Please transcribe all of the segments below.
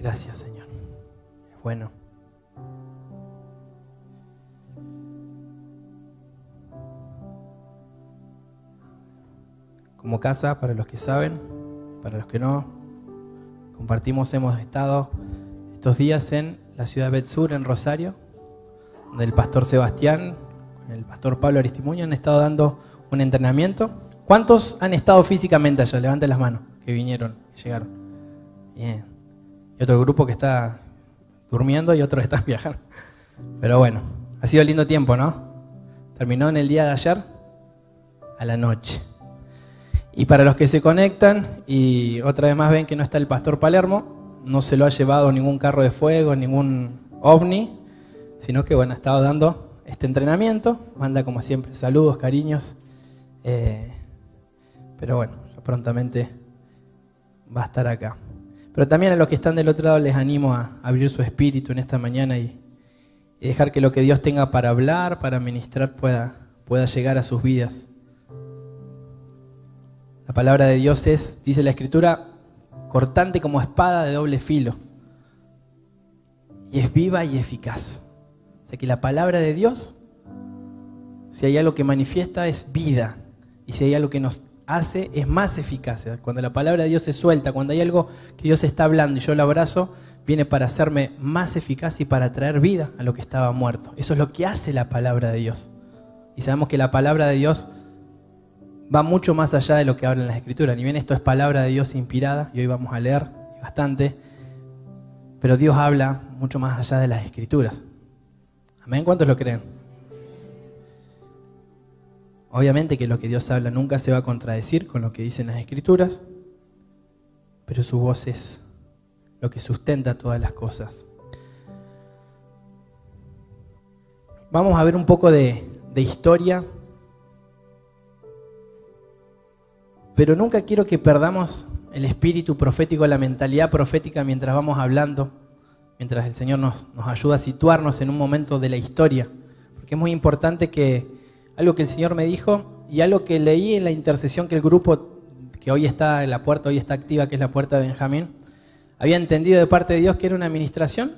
Gracias, Señor. Es bueno. Como casa, para los que saben, para los que no, hemos estado estos días en la ciudad de Bet-Sur, en Rosario, donde el pastor Sebastián, con el pastor Pablo Aristimuño han estado dando un entrenamiento. ¿Cuántos han estado físicamente allá? Levanten las manos, que vinieron, que llegaron. Bien. Y otro grupo que está durmiendo y otros están viajando. Pero bueno, ha sido lindo tiempo, ¿no? Terminó en el día de ayer a la noche. Y para los que se conectan y otra vez más ven que no está el pastor Palermo, no se lo ha llevado ningún carro de fuego, ningún ovni, sino que bueno, ha estado dando este entrenamiento. Manda como siempre saludos, cariños. Pero bueno, prontamente va a estar acá. Pero también a los que están del otro lado les animo a abrir su espíritu en esta mañana y dejar que lo que Dios tenga para hablar, para ministrar, pueda llegar a sus vidas. La palabra de Dios es, dice la Escritura, cortante como espada de doble filo. Y es viva y eficaz. O sea que la palabra de Dios, si hay algo que manifiesta, es vida. Y si hay algo que nos hace, es más eficaz. Cuando la palabra de Dios se suelta, cuando hay algo que Dios está hablando y yo lo abrazo, viene para hacerme más eficaz y para traer vida a lo que estaba muerto. Eso es lo que hace la palabra de Dios. Y sabemos que la palabra de Dios va mucho más allá de lo que hablan las Escrituras. Ni bien esto es palabra de Dios inspirada, y hoy vamos a leer bastante, pero Dios habla mucho más allá de las Escrituras. ¿Amén? ¿Cuántos lo creen? Obviamente que lo que Dios habla nunca se va a contradecir con lo que dicen las Escrituras, pero su voz es lo que sustenta todas las cosas. Vamos a ver un poco de historia, pero nunca quiero que perdamos el espíritu profético, la mentalidad profética mientras vamos hablando, mientras el Señor nos ayuda a situarnos en un momento de la historia. Porque es muy importante que algo que el Señor me dijo y algo que leí en la intercesión que el grupo que hoy está en la puerta, hoy está activa, que es la puerta de Benjamín, había entendido de parte de Dios que era una administración,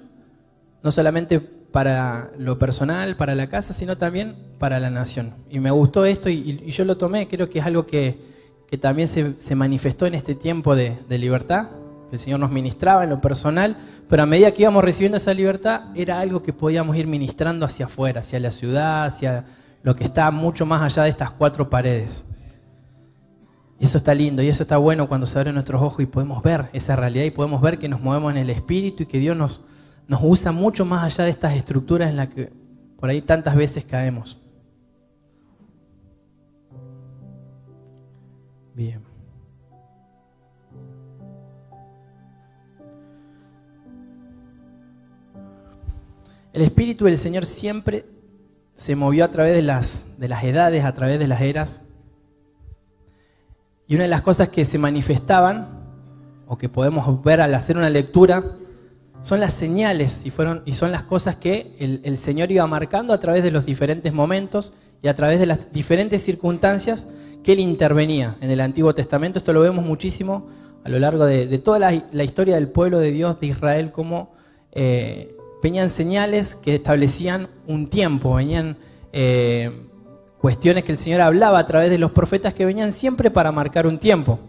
no solamente para lo personal, para la casa, sino también para la nación. Y me gustó esto y yo lo tomé, creo que es algo que también se manifestó en este tiempo de libertad, que el Señor nos ministraba en lo personal, pero a medida que íbamos recibiendo esa libertad, era algo que podíamos ir ministrando hacia afuera, hacia la ciudad, hacia lo que está mucho más allá de estas cuatro paredes. Y eso está lindo, y eso está bueno cuando se abren nuestros ojos y podemos ver esa realidad, y podemos ver que nos movemos en el Espíritu y que Dios nos usa mucho más allá de estas estructuras en las que por ahí tantas veces caemos. Bien. El Espíritu del Señor siempre se movió a través de las edades, a través de las eras. Y una de las cosas que se manifestaban, o que podemos ver al hacer una lectura, son las señales y son las cosas que el Señor iba marcando a través de los diferentes momentos y a través de las diferentes circunstancias que Él intervenía en el Antiguo Testamento. Esto lo vemos muchísimo a lo largo de toda la historia del pueblo de Dios, de Israel, como venían señales que establecían un tiempo, venían cuestiones que el Señor hablaba a través de los profetas que venían siempre para marcar un tiempo.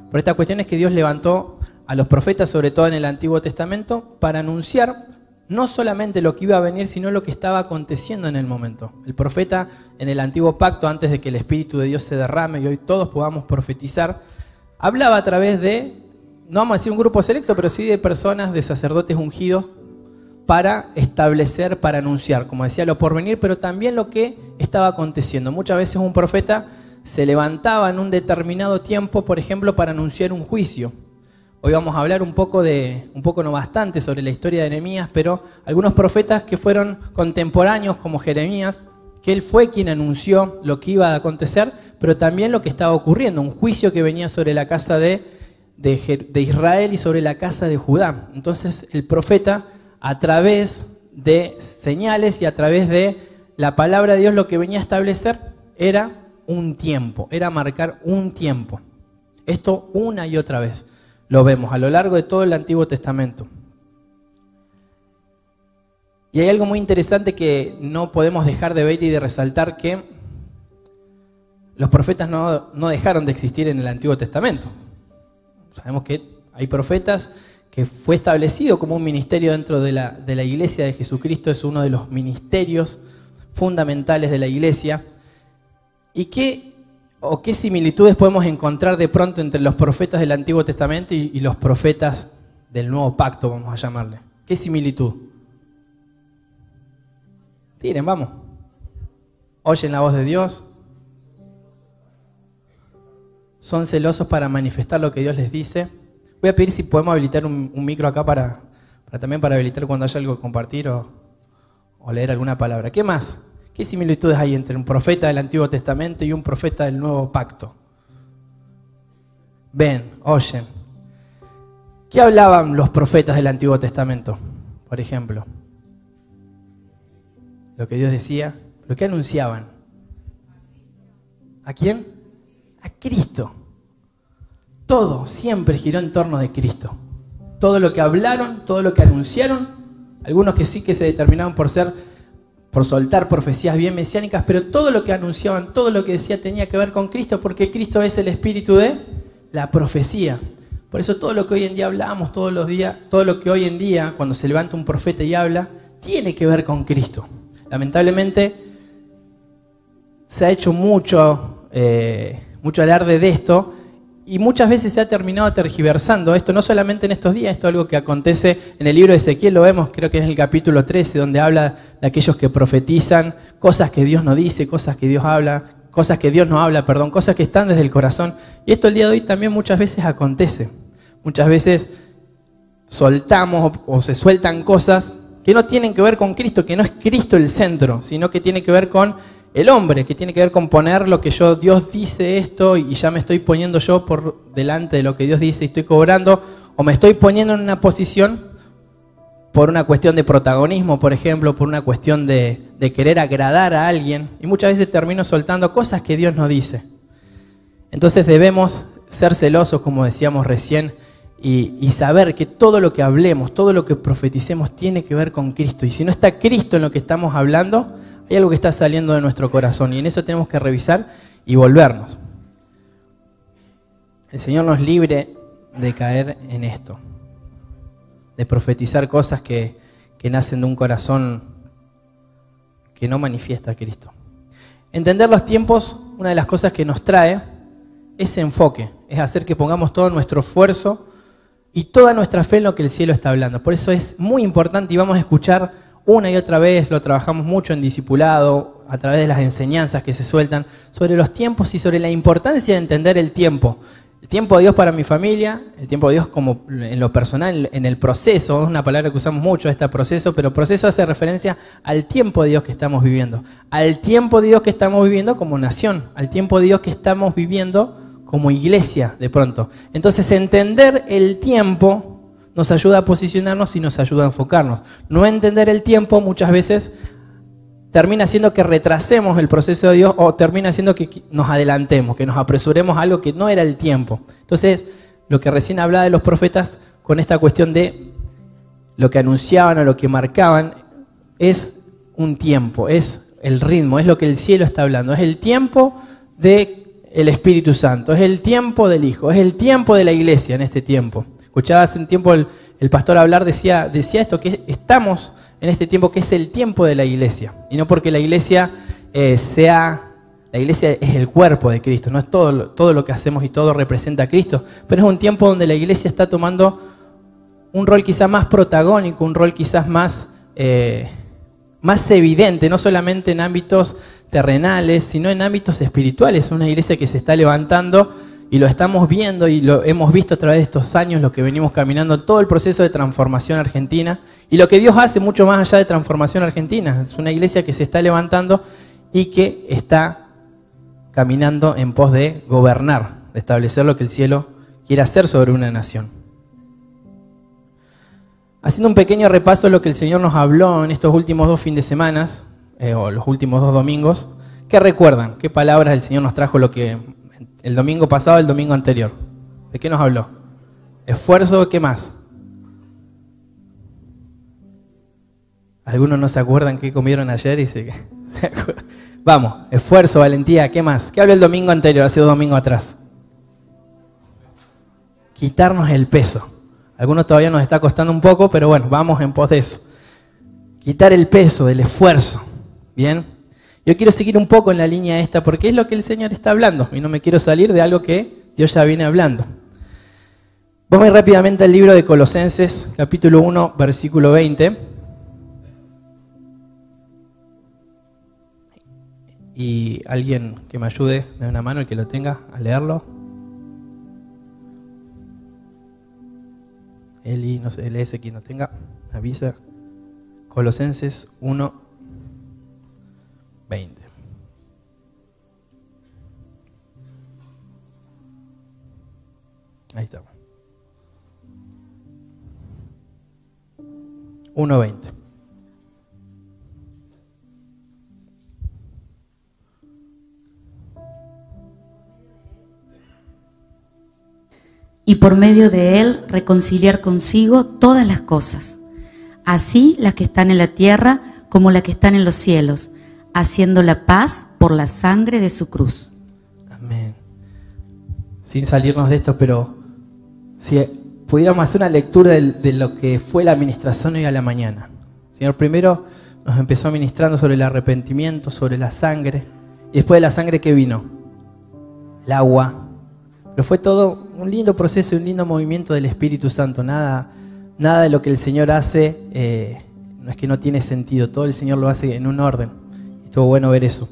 Por estas cuestiones que Dios levantó a los profetas, sobre todo en el Antiguo Testamento, para anunciar no solamente lo que iba a venir, sino lo que estaba aconteciendo en el momento. El profeta en el Antiguo Pacto, antes de que el Espíritu de Dios se derrame y hoy todos podamos profetizar, hablaba a través de, no vamos a decir un grupo selecto, pero sí de personas, de sacerdotes ungidos, para establecer, para anunciar, como decía, lo por venir, pero también lo que estaba aconteciendo. Muchas veces un profeta se levantaba en un determinado tiempo, por ejemplo, para anunciar un juicio. Hoy vamos a hablar un poco no bastante sobre la historia de Nehemías, pero algunos profetas que fueron contemporáneos como Jeremías, que él fue quien anunció lo que iba a acontecer, pero también lo que estaba ocurriendo, un juicio que venía sobre la casa de Israel y sobre la casa de Judá. Entonces el profeta, a través de señales y a través de la palabra de Dios, lo que venía a establecer era un tiempo, era marcar un tiempo. Esto una y otra vez lo vemos a lo largo de todo el Antiguo Testamento. Y hay algo muy interesante que no podemos dejar de ver y de resaltar, que los profetas no dejaron de existir en el Antiguo Testamento. Sabemos que hay profetas, que fue establecido como un ministerio dentro de la Iglesia de Jesucristo, es uno de los ministerios fundamentales de la Iglesia. ¿Y qué similitudes podemos encontrar de pronto entre los profetas del Antiguo Testamento y los profetas del Nuevo Pacto, vamos a llamarle? ¿Qué similitud? Tiren, vamos. Oyen la voz de Dios. Son celosos para manifestar lo que Dios les dice. Voy a pedir si podemos habilitar un micro acá también para habilitar cuando haya algo que compartir o leer alguna palabra. ¿Qué más? ¿Qué similitudes hay entre un profeta del Antiguo Testamento y un profeta del Nuevo Pacto? Ven, oyen. ¿Qué hablaban los profetas del Antiguo Testamento, por ejemplo? Lo que Dios decía, lo que anunciaban. ¿A quién? A Cristo. Todo siempre giró en torno de Cristo. Todo lo que hablaron, todo lo que anunciaron, algunos que sí que se determinaban por soltar profecías bien mesiánicas, pero todo lo que anunciaban, todo lo que decía tenía que ver con Cristo, porque Cristo es el espíritu de la profecía. Por eso todo lo que hoy en día hablamos todos los días, todo lo que hoy en día, cuando se levanta un profeta y habla, tiene que ver con Cristo. Lamentablemente se ha hecho mucho alarde de esto y muchas veces se ha terminado tergiversando esto, no solamente en estos días, esto es algo que acontece en el libro de Ezequiel, lo vemos, creo que es en el capítulo 13, donde habla de aquellos que profetizan cosas que Dios no dice, cosas que Dios habla, cosas que Dios no habla, perdón, cosas que están desde el corazón. Y esto el día de hoy también muchas veces acontece. Muchas veces soltamos o se sueltan cosas que no tienen que ver con Cristo, que no es Cristo el centro, sino que tiene que ver con el hombre, que tiene que ver con poner lo que Dios dice esto y ya me estoy poniendo yo por delante de lo que Dios dice y estoy cobrando, o me estoy poniendo en una posición por una cuestión de protagonismo, por ejemplo, por una cuestión de querer agradar a alguien, y muchas veces termino soltando cosas que Dios no dice. Entonces debemos ser celosos, como decíamos recién, y saber que todo lo que hablemos, todo lo que profeticemos tiene que ver con Cristo. Y si no está Cristo en lo que estamos hablando, hay algo que está saliendo de nuestro corazón y en eso tenemos que revisar y volvernos. El Señor nos libre de caer en esto, de profetizar cosas que nacen de un corazón que no manifiesta a Cristo. Entender los tiempos, una de las cosas que nos trae ese enfoque, es hacer que pongamos todo nuestro esfuerzo y toda nuestra fe en lo que el cielo está hablando. Por eso es muy importante y vamos a escuchar una y otra vez, lo trabajamos mucho en discipulado, a través de las enseñanzas que se sueltan, sobre los tiempos y sobre la importancia de entender el tiempo. El tiempo de Dios para mi familia, el tiempo de Dios como en lo personal, en el proceso, es una palabra que usamos mucho, este proceso, pero proceso hace referencia al tiempo de Dios que estamos viviendo, al tiempo de Dios que estamos viviendo como nación, al tiempo de Dios que estamos viviendo como iglesia de pronto. Entonces entender el tiempo nos ayuda a posicionarnos y nos ayuda a enfocarnos. No entender el tiempo muchas veces termina haciendo que retrasemos el proceso de Dios o termina haciendo que nos adelantemos, que nos apresuremos a algo que no era el tiempo. Entonces, lo que recién hablaba de los profetas con esta cuestión de lo que anunciaban o lo que marcaban es un tiempo, es el ritmo, es lo que el cielo está hablando, es el tiempo del Espíritu Santo, es el tiempo del Hijo, es el tiempo de la iglesia en este tiempo. Escuchaba hace un tiempo el pastor hablar, decía esto, que estamos en este tiempo que es el tiempo de la iglesia. Y no porque la iglesia la iglesia es el cuerpo de Cristo, no es todo lo que hacemos y todo representa a Cristo, pero es un tiempo donde la iglesia está tomando un rol quizás más protagónico, un rol quizás más evidente, no solamente en ámbitos terrenales, sino en ámbitos espirituales. Una iglesia que se está levantando y lo estamos viendo y lo hemos visto a través de estos años, lo que venimos caminando, todo el proceso de transformación argentina y lo que Dios hace mucho más allá de transformación argentina. Es una iglesia que se está levantando y que está caminando en pos de gobernar, de establecer lo que el cielo quiere hacer sobre una nación. Haciendo un pequeño repaso de lo que el Señor nos habló en estos últimos 2 fines de semana, o los últimos 2 domingos, ¿qué recuerdan? ¿Qué palabras el Señor nos trajo el domingo pasado, el domingo anterior? ¿De qué nos habló? Esfuerzo, ¿qué más? Algunos no se acuerdan qué comieron ayer y Vamos, esfuerzo, valentía, ¿qué más? ¿Qué habló el domingo anterior, hace 2 domingos atrás? Quitarnos el peso. A algunos todavía nos está costando un poco, pero bueno, vamos en pos de eso. Quitar el peso del esfuerzo, ¿bien? Yo quiero seguir un poco en la línea esta, porque es lo que el Señor está hablando, y no me quiero salir de algo que Dios ya viene hablando. Vamos a ir rápidamente al libro de Colosenses, capítulo 1, versículo 20. Y alguien que me ayude, me da una mano, el que lo tenga, a leerlo. Eli, no sé, LS, quien lo tenga, me avisa. Colosenses 1, 20. Ahí estamos. 1:20. Y por medio de él reconciliar consigo todas las cosas, así las que están en la tierra como las que están en los cielos, haciendo la paz por la sangre de su cruz. Amén. Sin salirnos de esto, pero si pudiéramos hacer una lectura de lo que fue la administración hoy a la mañana. El Señor primero nos empezó ministrando sobre el arrepentimiento, sobre la sangre, y después de la sangre, ¿qué vino? El agua. Pero fue todo un lindo proceso y un lindo movimiento del Espíritu Santo. Nada de lo que el Señor hace no es que no tiene sentido. Todo el Señor lo hace en un orden. Estuvo bueno ver eso.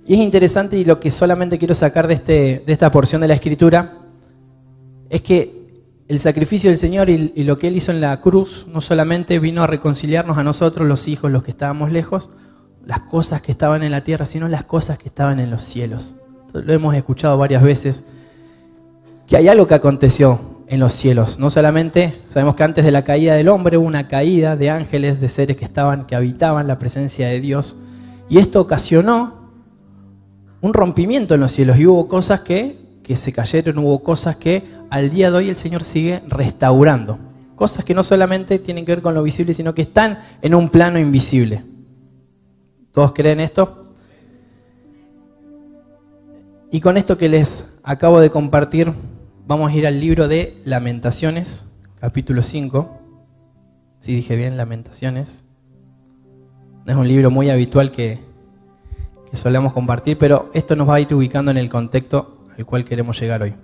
Y es interesante, y lo que solamente quiero sacar de esta porción de la Escritura es que el sacrificio del Señor y lo que Él hizo en la cruz no solamente vino a reconciliarnos a nosotros, los hijos, los que estábamos lejos, las cosas que estaban en la tierra, sino las cosas que estaban en los cielos. Lo hemos escuchado varias veces, que hay algo que aconteció en los cielos. No solamente, sabemos que antes de la caída del hombre hubo una caída de ángeles, de seres que habitaban la presencia de Dios. Y esto ocasionó un rompimiento en los cielos. Y hubo cosas que se cayeron, hubo cosas que al día de hoy el Señor sigue restaurando. Cosas que no solamente tienen que ver con lo visible, sino que están en un plano invisible. ¿Todos creen esto? Y con esto que les acabo de compartir, vamos a ir al libro de Lamentaciones, capítulo 5. Si dije bien, Lamentaciones. No es un libro muy habitual que solemos compartir, pero esto nos va a ir ubicando en el contexto al cual queremos llegar hoy.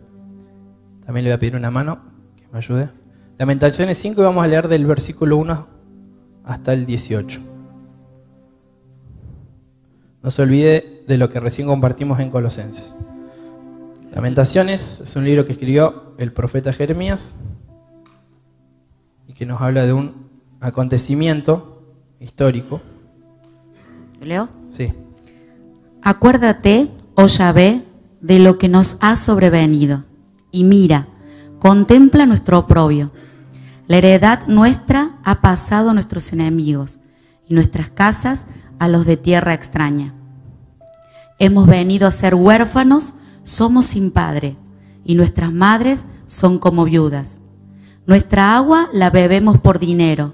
También le voy a pedir una mano que me ayude. Lamentaciones 5, y vamos a leer del versículo 1 hasta el 18. No se olvide de lo que recién compartimos en Colosenses. Lamentaciones es un libro que escribió el profeta Jeremías y que nos habla de un acontecimiento histórico. ¿Leo? Sí. Acuérdate, oh Yahvé, de lo que nos ha sobrevenido, y mira, contempla nuestro oprobio. La heredad nuestra ha pasado a nuestros enemigos, y nuestras casas a los de tierra extraña. Hemos venido a ser huérfanos, somos sin padre, y nuestras madres son como viudas. Nuestra agua la bebemos por dinero,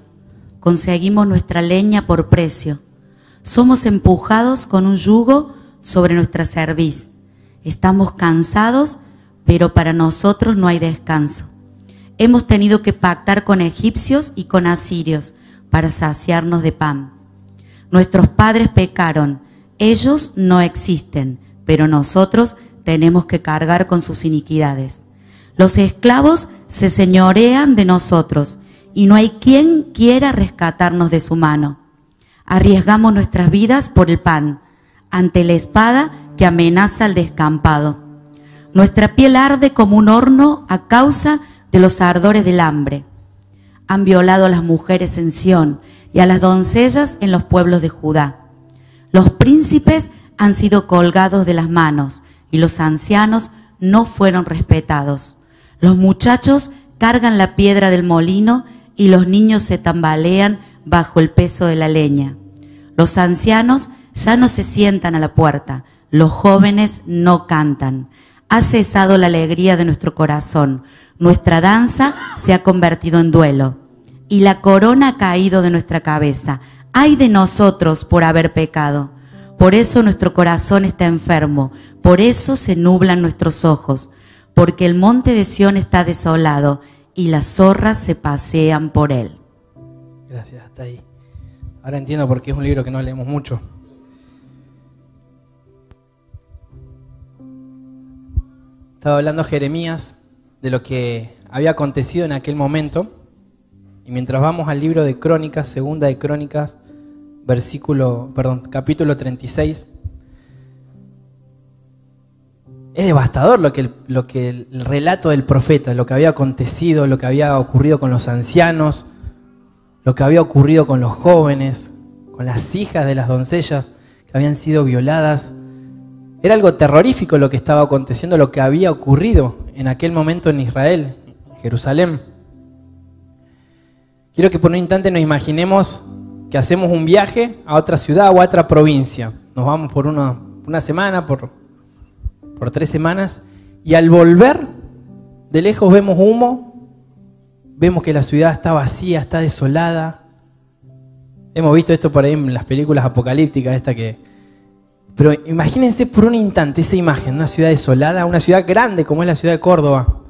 conseguimos nuestra leña por precio. Somos empujados con un yugo sobre nuestra cerviz. Estamos cansados, pero para nosotros no hay descanso. Hemos tenido que pactar con egipcios y con asirios para saciarnos de pan. Nuestros padres pecaron, ellos no existen, pero nosotros tenemos que cargar con sus iniquidades. Los esclavos se señorean de nosotros y no hay quien quiera rescatarnos de su mano. Arriesgamos nuestras vidas por el pan, ante la espada que amenaza al descampado. Nuestra piel arde como un horno a causa de los ardores del hambre. Han violado a las mujeres en Sión y a las doncellas en los pueblos de Judá. Los príncipes han sido colgados de las manos y los ancianos no fueron respetados. Los muchachos cargan la piedra del molino y los niños se tambalean bajo el peso de la leña. Los ancianos ya no se sientan a la puerta, los jóvenes no cantan. Ha cesado la alegría de nuestro corazón, nuestra danza se ha convertido en duelo. y la corona ha caído de nuestra cabeza. ¡Ay de nosotros por haber pecado! Por eso nuestro corazón está enfermo, por eso se nublan nuestros ojos, porque el monte de Sión está desolado y las zorras se pasean por él. Gracias, hasta ahí. Ahora entiendo por qué es un libro que no leemos mucho. Estaba hablando Jeremías de lo que había acontecido en aquel momento. Y mientras vamos al libro de Crónicas, segunda de Crónicas, capítulo 36, es devastador lo que el relato del profeta, lo que había acontecido, lo que había ocurrido con los ancianos, lo que había ocurrido con los jóvenes, con las hijas de las doncellas que habían sido violadas. Era algo terrorífico lo que estaba aconteciendo, lo que había ocurrido en aquel momento en Israel, en Jerusalén. Quiero que por un instante nos imaginemos que hacemos un viaje a otra ciudad o a otra provincia. Nos vamos por una semana, por 3 semanas, y al volver, de lejos vemos humo, vemos que la ciudad está vacía, está desolada. Hemos visto esto por ahí en las películas apocalípticas, pero imagínense por un instante esa imagen, una ciudad desolada, una ciudad grande como es la ciudad de Córdoba.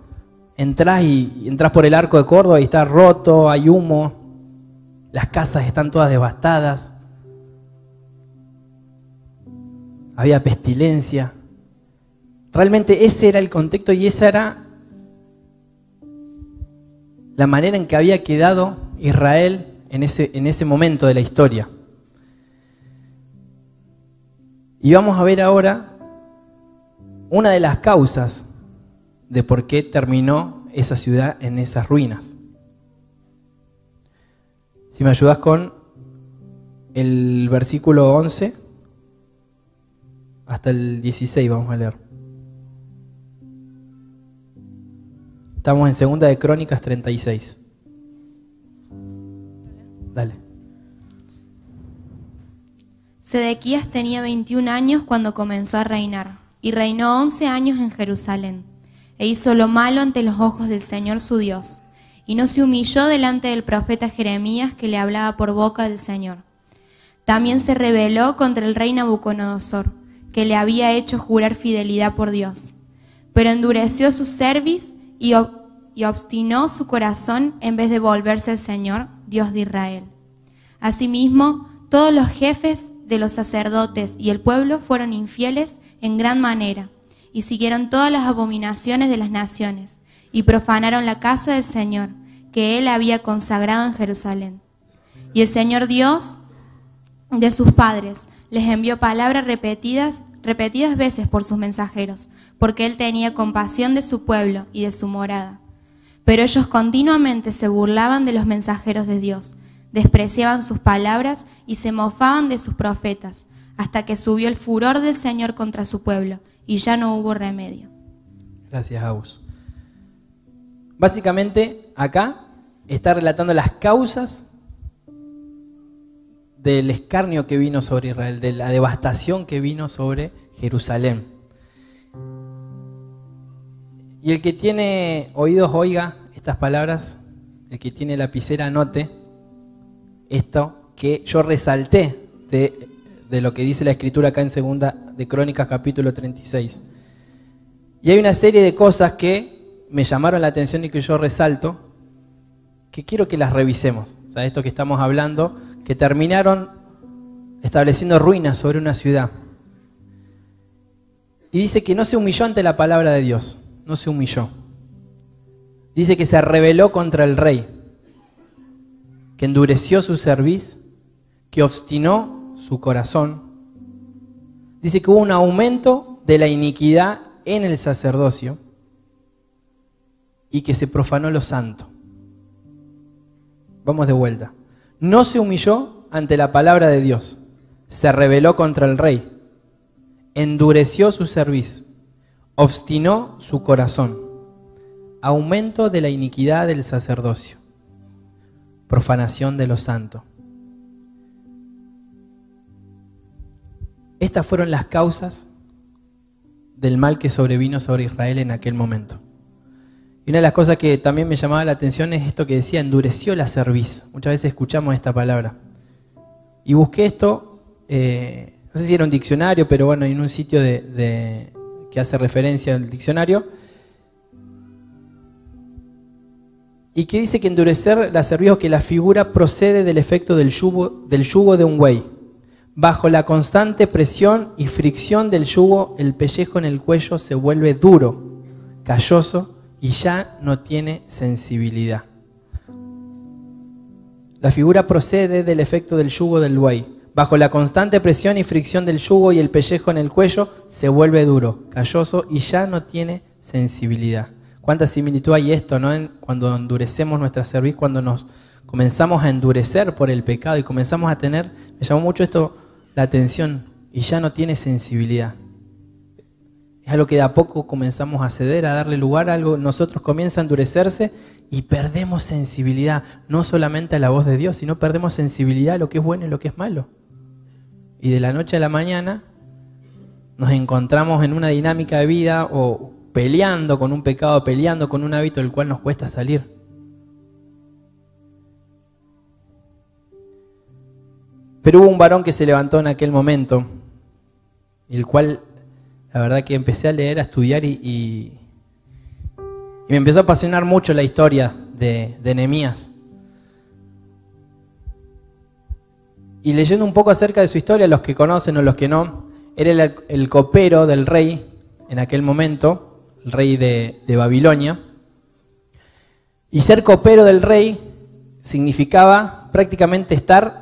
Entrás por el arco de Córdoba y está roto, hay humo, las casas están todas devastadas, había pestilencia. Realmente ese era el contexto y esa era la manera en que había quedado Israel en ese momento de la historia. Y vamos a ver ahora una de las causas de por qué terminó esa ciudad en esas ruinas. Si me ayudas con el versículo 11 hasta el 16 vamos a leer. Estamos en segunda de Crónicas 36. Dale. Sedequías tenía 21 años cuando comenzó a reinar, y reinó 11 años en Jerusalén, e hizo lo malo ante los ojos del Señor su Dios, y no se humilló delante del profeta Jeremías que le hablaba por boca del Señor. También se rebeló contra el rey Nabucodonosor, que le había hecho jurar fidelidad por Dios, pero endureció su cerviz y obstinó su corazón en vez de volverse al Señor, Dios de Israel. Asimismo, todos los jefes de los sacerdotes y el pueblo fueron infieles en gran manera, y siguieron todas las abominaciones de las naciones, y profanaron la casa del Señor, que él había consagrado en Jerusalén. Y el Señor Dios de sus padres les envió palabras repetidas veces por sus mensajeros, porque él tenía compasión de su pueblo y de su morada. Pero ellos continuamente se burlaban de los mensajeros de Dios, despreciaban sus palabras y se mofaban de sus profetas, hasta que subió el furor del Señor contra su pueblo, y ya no hubo remedio. Gracias, Agus. Básicamente, acá está relatando las causas del escarnio que vino sobre Israel, de la devastación que vino sobre Jerusalén. Y el que tiene oídos oiga estas palabras, el que tiene lapicera anote esto que yo resalté de lo que dice la Escritura acá en segunda de Crónicas capítulo 36. Y hay una serie de cosas que me llamaron la atención y que yo resalto, que quiero que las revisemos. O sea, esto que estamos hablando, que terminaron estableciendo ruinas sobre una ciudad. Y dice que no se humilló ante la palabra de Dios, no se humilló. Dice que se rebeló contra el rey, que endureció su cerviz, que obstinó su corazón. Dice que hubo un aumento de la iniquidad en el sacerdocio y que se profanó lo santo. Vamos de vuelta. No se humilló ante la palabra de Dios, se rebeló contra el rey, endureció su cerviz, obstinó su corazón. Aumento de la iniquidad del sacerdocio, profanación de lo santo. Estas fueron las causas del mal que sobrevino sobre Israel en aquel momento. Y una de las cosas que también me llamaba la atención es esto que decía, endureció la cerviz. Muchas veces escuchamos esta palabra. Y busqué esto, no sé si era un diccionario, pero bueno, en un sitio que hace referencia al diccionario, y que dice que endurecer la cerviz o que la figura procede del efecto del yugo de un buey. Bajo la constante presión y fricción del yugo, el pellejo en el cuello se vuelve duro, calloso y ya no tiene sensibilidad. La figura procede del efecto del yugo del buey. Bajo la constante presión y fricción del yugo y el pellejo en el cuello se vuelve duro, calloso y ya no tiene sensibilidad. ¿Cuánta similitud hay esto, ¿no? Cuando endurecemos nuestra cerviz, cuando nos comenzamos a endurecer por el pecado y comenzamos a tener, me llamó mucho esto la atención, y ya no tiene sensibilidad. Es algo que de a poco comenzamos a ceder, a darle lugar a algo, nosotros comienza a endurecerse y perdemos sensibilidad, no solamente a la voz de Dios, sino perdemos sensibilidad a lo que es bueno y lo que es malo. Y de la noche a la mañana nos encontramos en una dinámica de vida o peleando con un pecado, peleando con un hábito del cual nos cuesta salir. Pero hubo un varón que se levantó en aquel momento, el cual, la verdad que empecé a leer, a estudiar y me empezó a apasionar mucho la historia de Nehemías. Y leyendo un poco acerca de su historia, los que conocen o los que no, era el copero del rey en aquel momento, el rey de Babilonia. Y ser copero del rey significaba prácticamente estar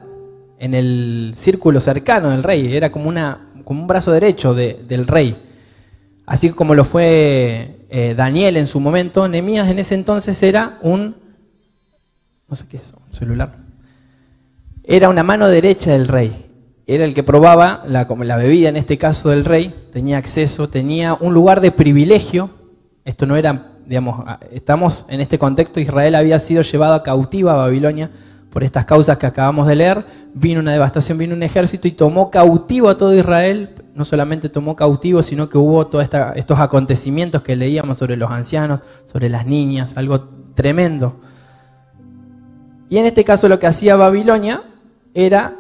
en el círculo cercano del rey, era como un brazo derecho del rey. Así como lo fue Daniel en su momento, Nehemías en ese entonces era no sé qué es, un celular. Era una mano derecha del rey. Era el que probaba la bebida, en este caso del rey, tenía acceso, tenía un lugar de privilegio. Esto no era, digamos, estamos en este contexto, Israel había sido llevado cautiva a Babilonia por estas causas que acabamos de leer. Vino una devastación, vino un ejército y tomó cautivo a todo Israel. No solamente tomó cautivo, sino que hubo todos estos acontecimientos que leíamos sobre los ancianos, sobre las niñas, algo tremendo. Y en este caso lo que hacía Babilonia era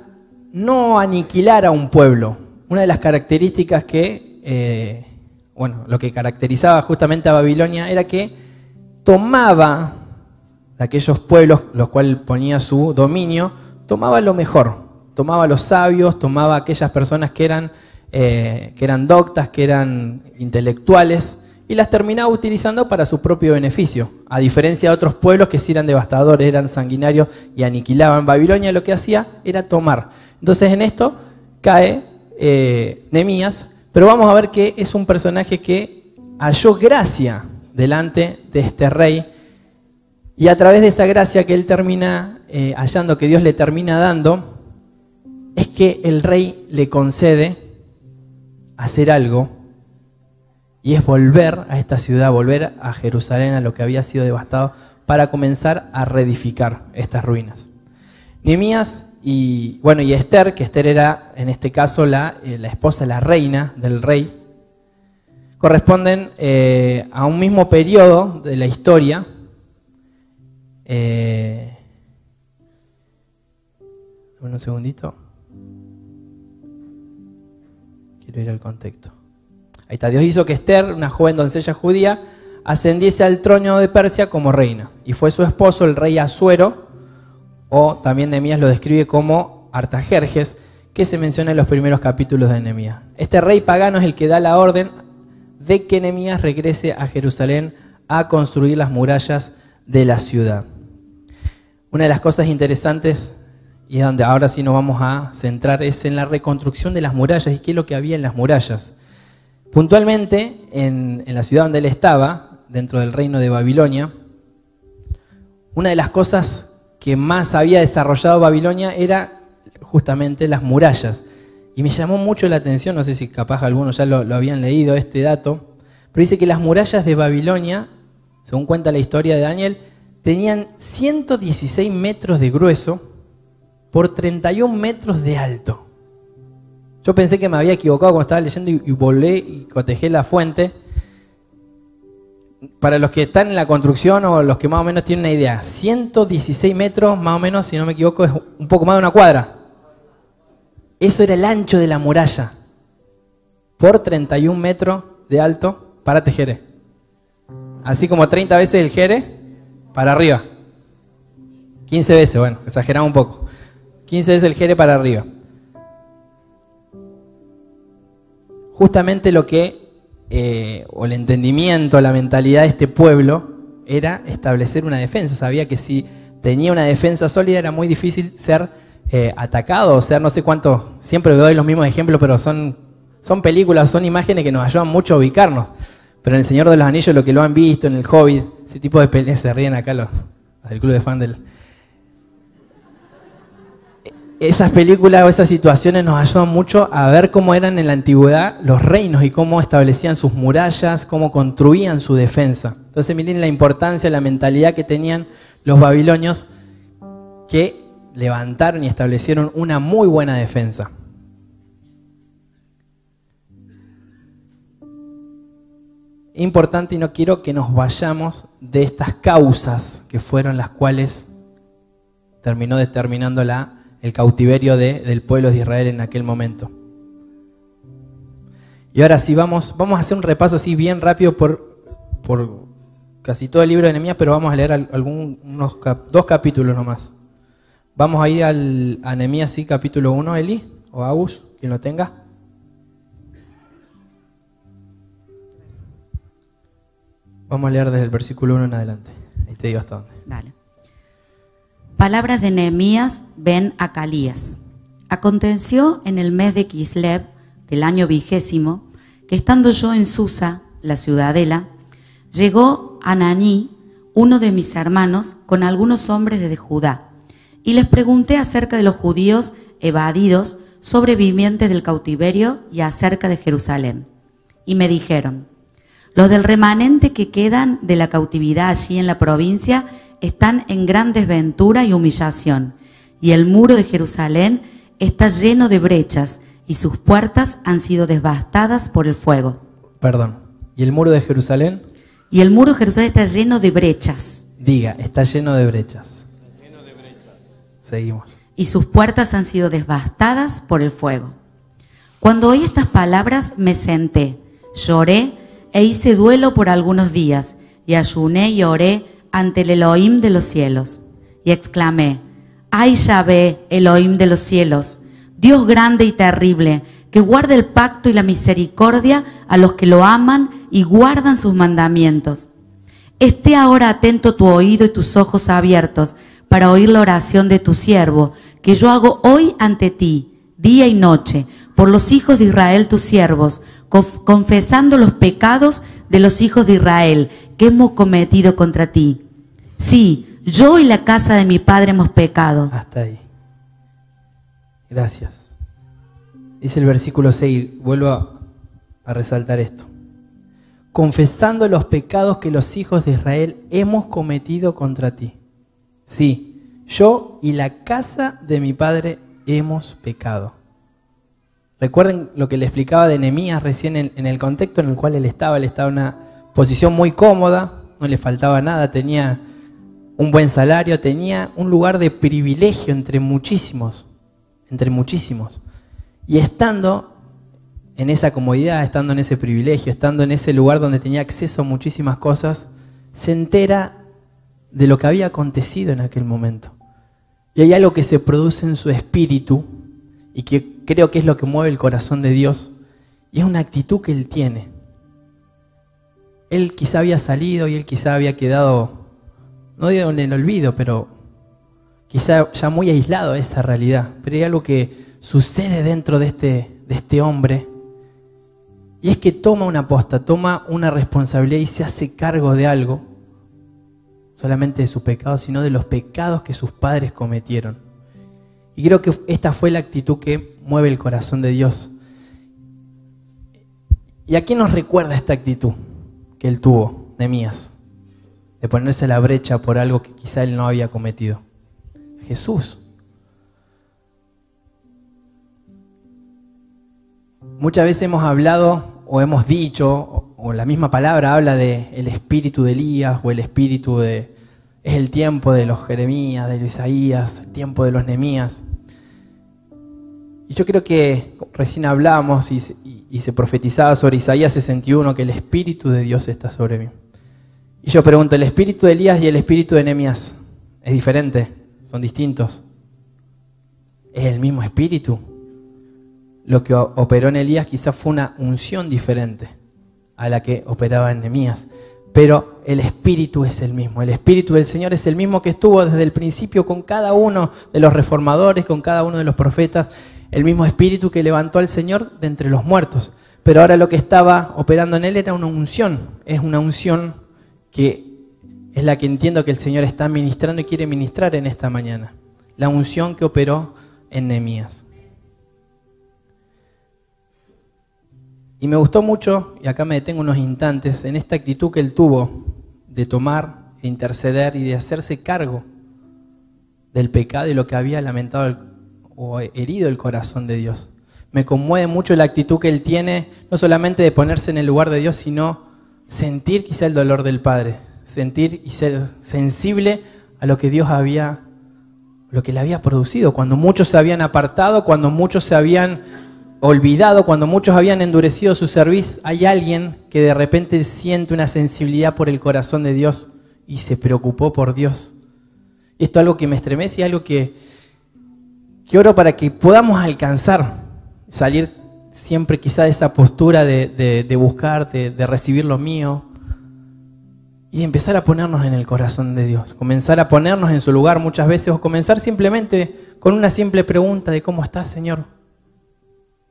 no aniquilar a un pueblo. Una de las características que, lo que caracterizaba justamente a Babilonia era que tomaba de aquellos pueblos los cuales ponía su dominio, tomaba lo mejor, tomaba a los sabios, tomaba a aquellas personas que eran doctas, que eran intelectuales, y las terminaba utilizando para su propio beneficio, a diferencia de otros pueblos que sí eran devastadores, eran sanguinarios y aniquilaban. Babilonia lo que hacía era tomar. Entonces en esto cae Nehemías, pero vamos a ver que es un personaje que halló gracia delante de este rey, y a través de esa gracia que él termina hallando, que Dios le termina dando, es que el rey le concede hacer algo, y es volver a esta ciudad, volver a Jerusalén, a lo que había sido devastado, para comenzar a reedificar estas ruinas. Nehemías y Esther, que Esther era en este caso la esposa, la reina del rey, corresponden a un mismo periodo de la historia. Un segundito. Quiero ir al contexto. Ahí está. Dios hizo que Esther, una joven doncella judía, ascendiese al trono de Persia como reina. Y fue su esposo, el rey Asuero, o también Nehemías lo describe como Artajerjes, que se menciona en los primeros capítulos de Nehemías. Este rey pagano es el que da la orden de que Nehemías regrese a Jerusalén a construir las murallas de la ciudad. Una de las cosas interesantes, y es donde ahora sí nos vamos a centrar, es en la reconstrucción de las murallas y qué es lo que había en las murallas. Puntualmente, en la ciudad donde él estaba, dentro del reino de Babilonia, una de las cosas que más había desarrollado Babilonia era justamente las murallas. Y me llamó mucho la atención, no sé si capaz algunos ya lo habían leído este dato, pero dice que las murallas de Babilonia, según cuenta la historia de Daniel, tenían 116 metros de grueso por 31 metros de alto. Yo pensé que me había equivocado cuando estaba leyendo y volví y cotejé la fuente. para los que están en la construcción o los que más o menos tienen una idea, 116 metros, más o menos, si no me equivoco, es un poco más de una cuadra. Eso era el ancho de la muralla, por 31 metros de alto para Tejere. Así como 30 veces el Jere para arriba. 15 veces, bueno, exageramos un poco. 15 veces el Jere para arriba. Justamente lo que, o el entendimiento, la mentalidad de este pueblo era establecer una defensa. Sabía que si tenía una defensa sólida era muy difícil ser atacado, o sea, no sé cuánto, siempre doy los mismos ejemplos, pero son películas, son imágenes que nos ayudan mucho a ubicarnos. Pero en El Señor de los Anillos, lo que lo han visto, en El Hobbit, ese tipo de peleas, se ríen acá los del club de fan del... Esas películas o esas situaciones nos ayudan mucho a ver cómo eran en la antigüedad los reinos y cómo establecían sus murallas, cómo construían su defensa. Entonces miren la importancia, la mentalidad que tenían los babilonios, que levantaron y establecieron una muy buena defensa. Importante, y no quiero que nos vayamos de estas causas que fueron las cuales terminó determinando el cautiverio del pueblo de Israel en aquel momento. Y ahora sí, vamos a hacer un repaso así bien rápido por casi todo el libro de Nehemías, pero vamos a leer dos capítulos nomás. Vamos a ir a Nehemías, sí, capítulo 1, Eli, o Agus, quien lo tenga. Vamos a leer desde el versículo 1 en adelante. Ahí te digo hasta dónde. Dale. Palabras de Nehemías ben Acalías. Aconteció en el mes de Kislev del año 20, que estando yo en Susa, la ciudadela, llegó Ananí, uno de mis hermanos, con algunos hombres de Judá, y les pregunté acerca de los judíos evadidos, sobrevivientes del cautiverio, y acerca de Jerusalén. Y me dijeron: los del remanente que quedan de la cautividad allí en la provincia están en gran desventura y humillación, y el muro de Jerusalén está lleno de brechas, y sus puertas han sido devastadas por el fuego. Perdón, ¿y el muro de Jerusalén? Y el muro de Jerusalén está lleno de brechas. Diga, está lleno de brechas. Está lleno de brechas. Seguimos. Y sus puertas han sido devastadas por el fuego. Cuando oí estas palabras me senté, lloré e hice duelo por algunos días, y ayuné y oré ante el Elohim de los cielos. Y exclamé: ¡ay, Yahvé, Elohim de los cielos, Dios grande y terrible, que guarda el pacto y la misericordia a los que lo aman y guardan sus mandamientos! Esté ahora atento tu oído y tus ojos abiertos para oír la oración de tu siervo, que yo hago hoy ante ti, día y noche, por los hijos de Israel tus siervos, confesando los pecados de los hijos de Israel que hemos cometido contra ti. Sí, yo y la casa de mi padre hemos pecado. Hasta ahí. Gracias. Dice el versículo 6, vuelvo a resaltar esto. Confesando los pecados que los hijos de Israel hemos cometido contra ti. Sí, yo y la casa de mi padre hemos pecado. Recuerden lo que le explicaba de Nehemías recién en el contexto en el cual él estaba en una posición muy cómoda, no le faltaba nada, tenía un buen salario, tenía un lugar de privilegio entre muchísimos. Y estando en esa comodidad, estando en ese privilegio, estando en ese lugar donde tenía acceso a muchísimas cosas, se entera de lo que había acontecido en aquel momento. Y hay algo que se produce en su espíritu y que creo que es lo que mueve el corazón de Dios, y es una actitud que él tiene. Él quizá había salido y él quizá había quedado, no digo en el olvido, pero quizá ya muy aislado de esa realidad. Pero hay algo que sucede dentro de este hombre, y es que toma una posta, toma una responsabilidad y se hace cargo de algo, solamente de sus pecados, sino de los pecados que sus padres cometieron. Y creo que esta fue la actitud que mueve el corazón de Dios. ¿Y a quién nos recuerda esta actitud que él tuvo, Nehemías? De ponerse a la brecha por algo que quizá él no había cometido. Jesús. Muchas veces hemos hablado o hemos dicho, o la misma palabra habla de el espíritu de Elías, o el espíritu de... es el tiempo de los Jeremías, de los Isaías, el tiempo de los Nehemías. Y yo creo que recién hablamos y se profetizaba sobre Isaías 61 que el espíritu de Dios está sobre mí. Y yo pregunto, ¿el espíritu de Elías y el espíritu de Nehemías es diferente? ¿Son distintos? ¿Es el mismo espíritu? Lo que operó en Elías quizás fue una unción diferente a la que operaba en Nehemías. Pero el espíritu es el mismo. El espíritu del Señor es el mismo que estuvo desde el principio con cada uno de los reformadores, con cada uno de los profetas. El mismo espíritu que levantó al Señor de entre los muertos. Pero ahora lo que estaba operando en él era una unción. Es una unción que es la que entiendo que el Señor está ministrando y quiere ministrar en esta mañana. La unción que operó en Nehemías. Y me gustó mucho, y acá me detengo unos instantes, en esta actitud que él tuvo de tomar, de interceder y de hacerse cargo del pecado y lo que había lamentado o herido el corazón de Dios. Me conmueve mucho la actitud que él tiene, no solamente de ponerse en el lugar de Dios, sino sentir quizá el dolor del Padre, sentir y ser sensible a lo que Dios lo que le había producido, cuando muchos se habían apartado, cuando muchos se habían olvidado, cuando muchos habían endurecido su cerviz, hay alguien que de repente siente una sensibilidad por el corazón de Dios y se preocupó por Dios. Esto es algo que me estremece y algo que oro para que podamos alcanzar, salir siempre quizá de esa postura de buscar, de recibir lo mío y empezar a ponernos en el corazón de Dios, comenzar a ponernos en su lugar muchas veces o comenzar simplemente con una simple pregunta de ¿cómo estás, Señor?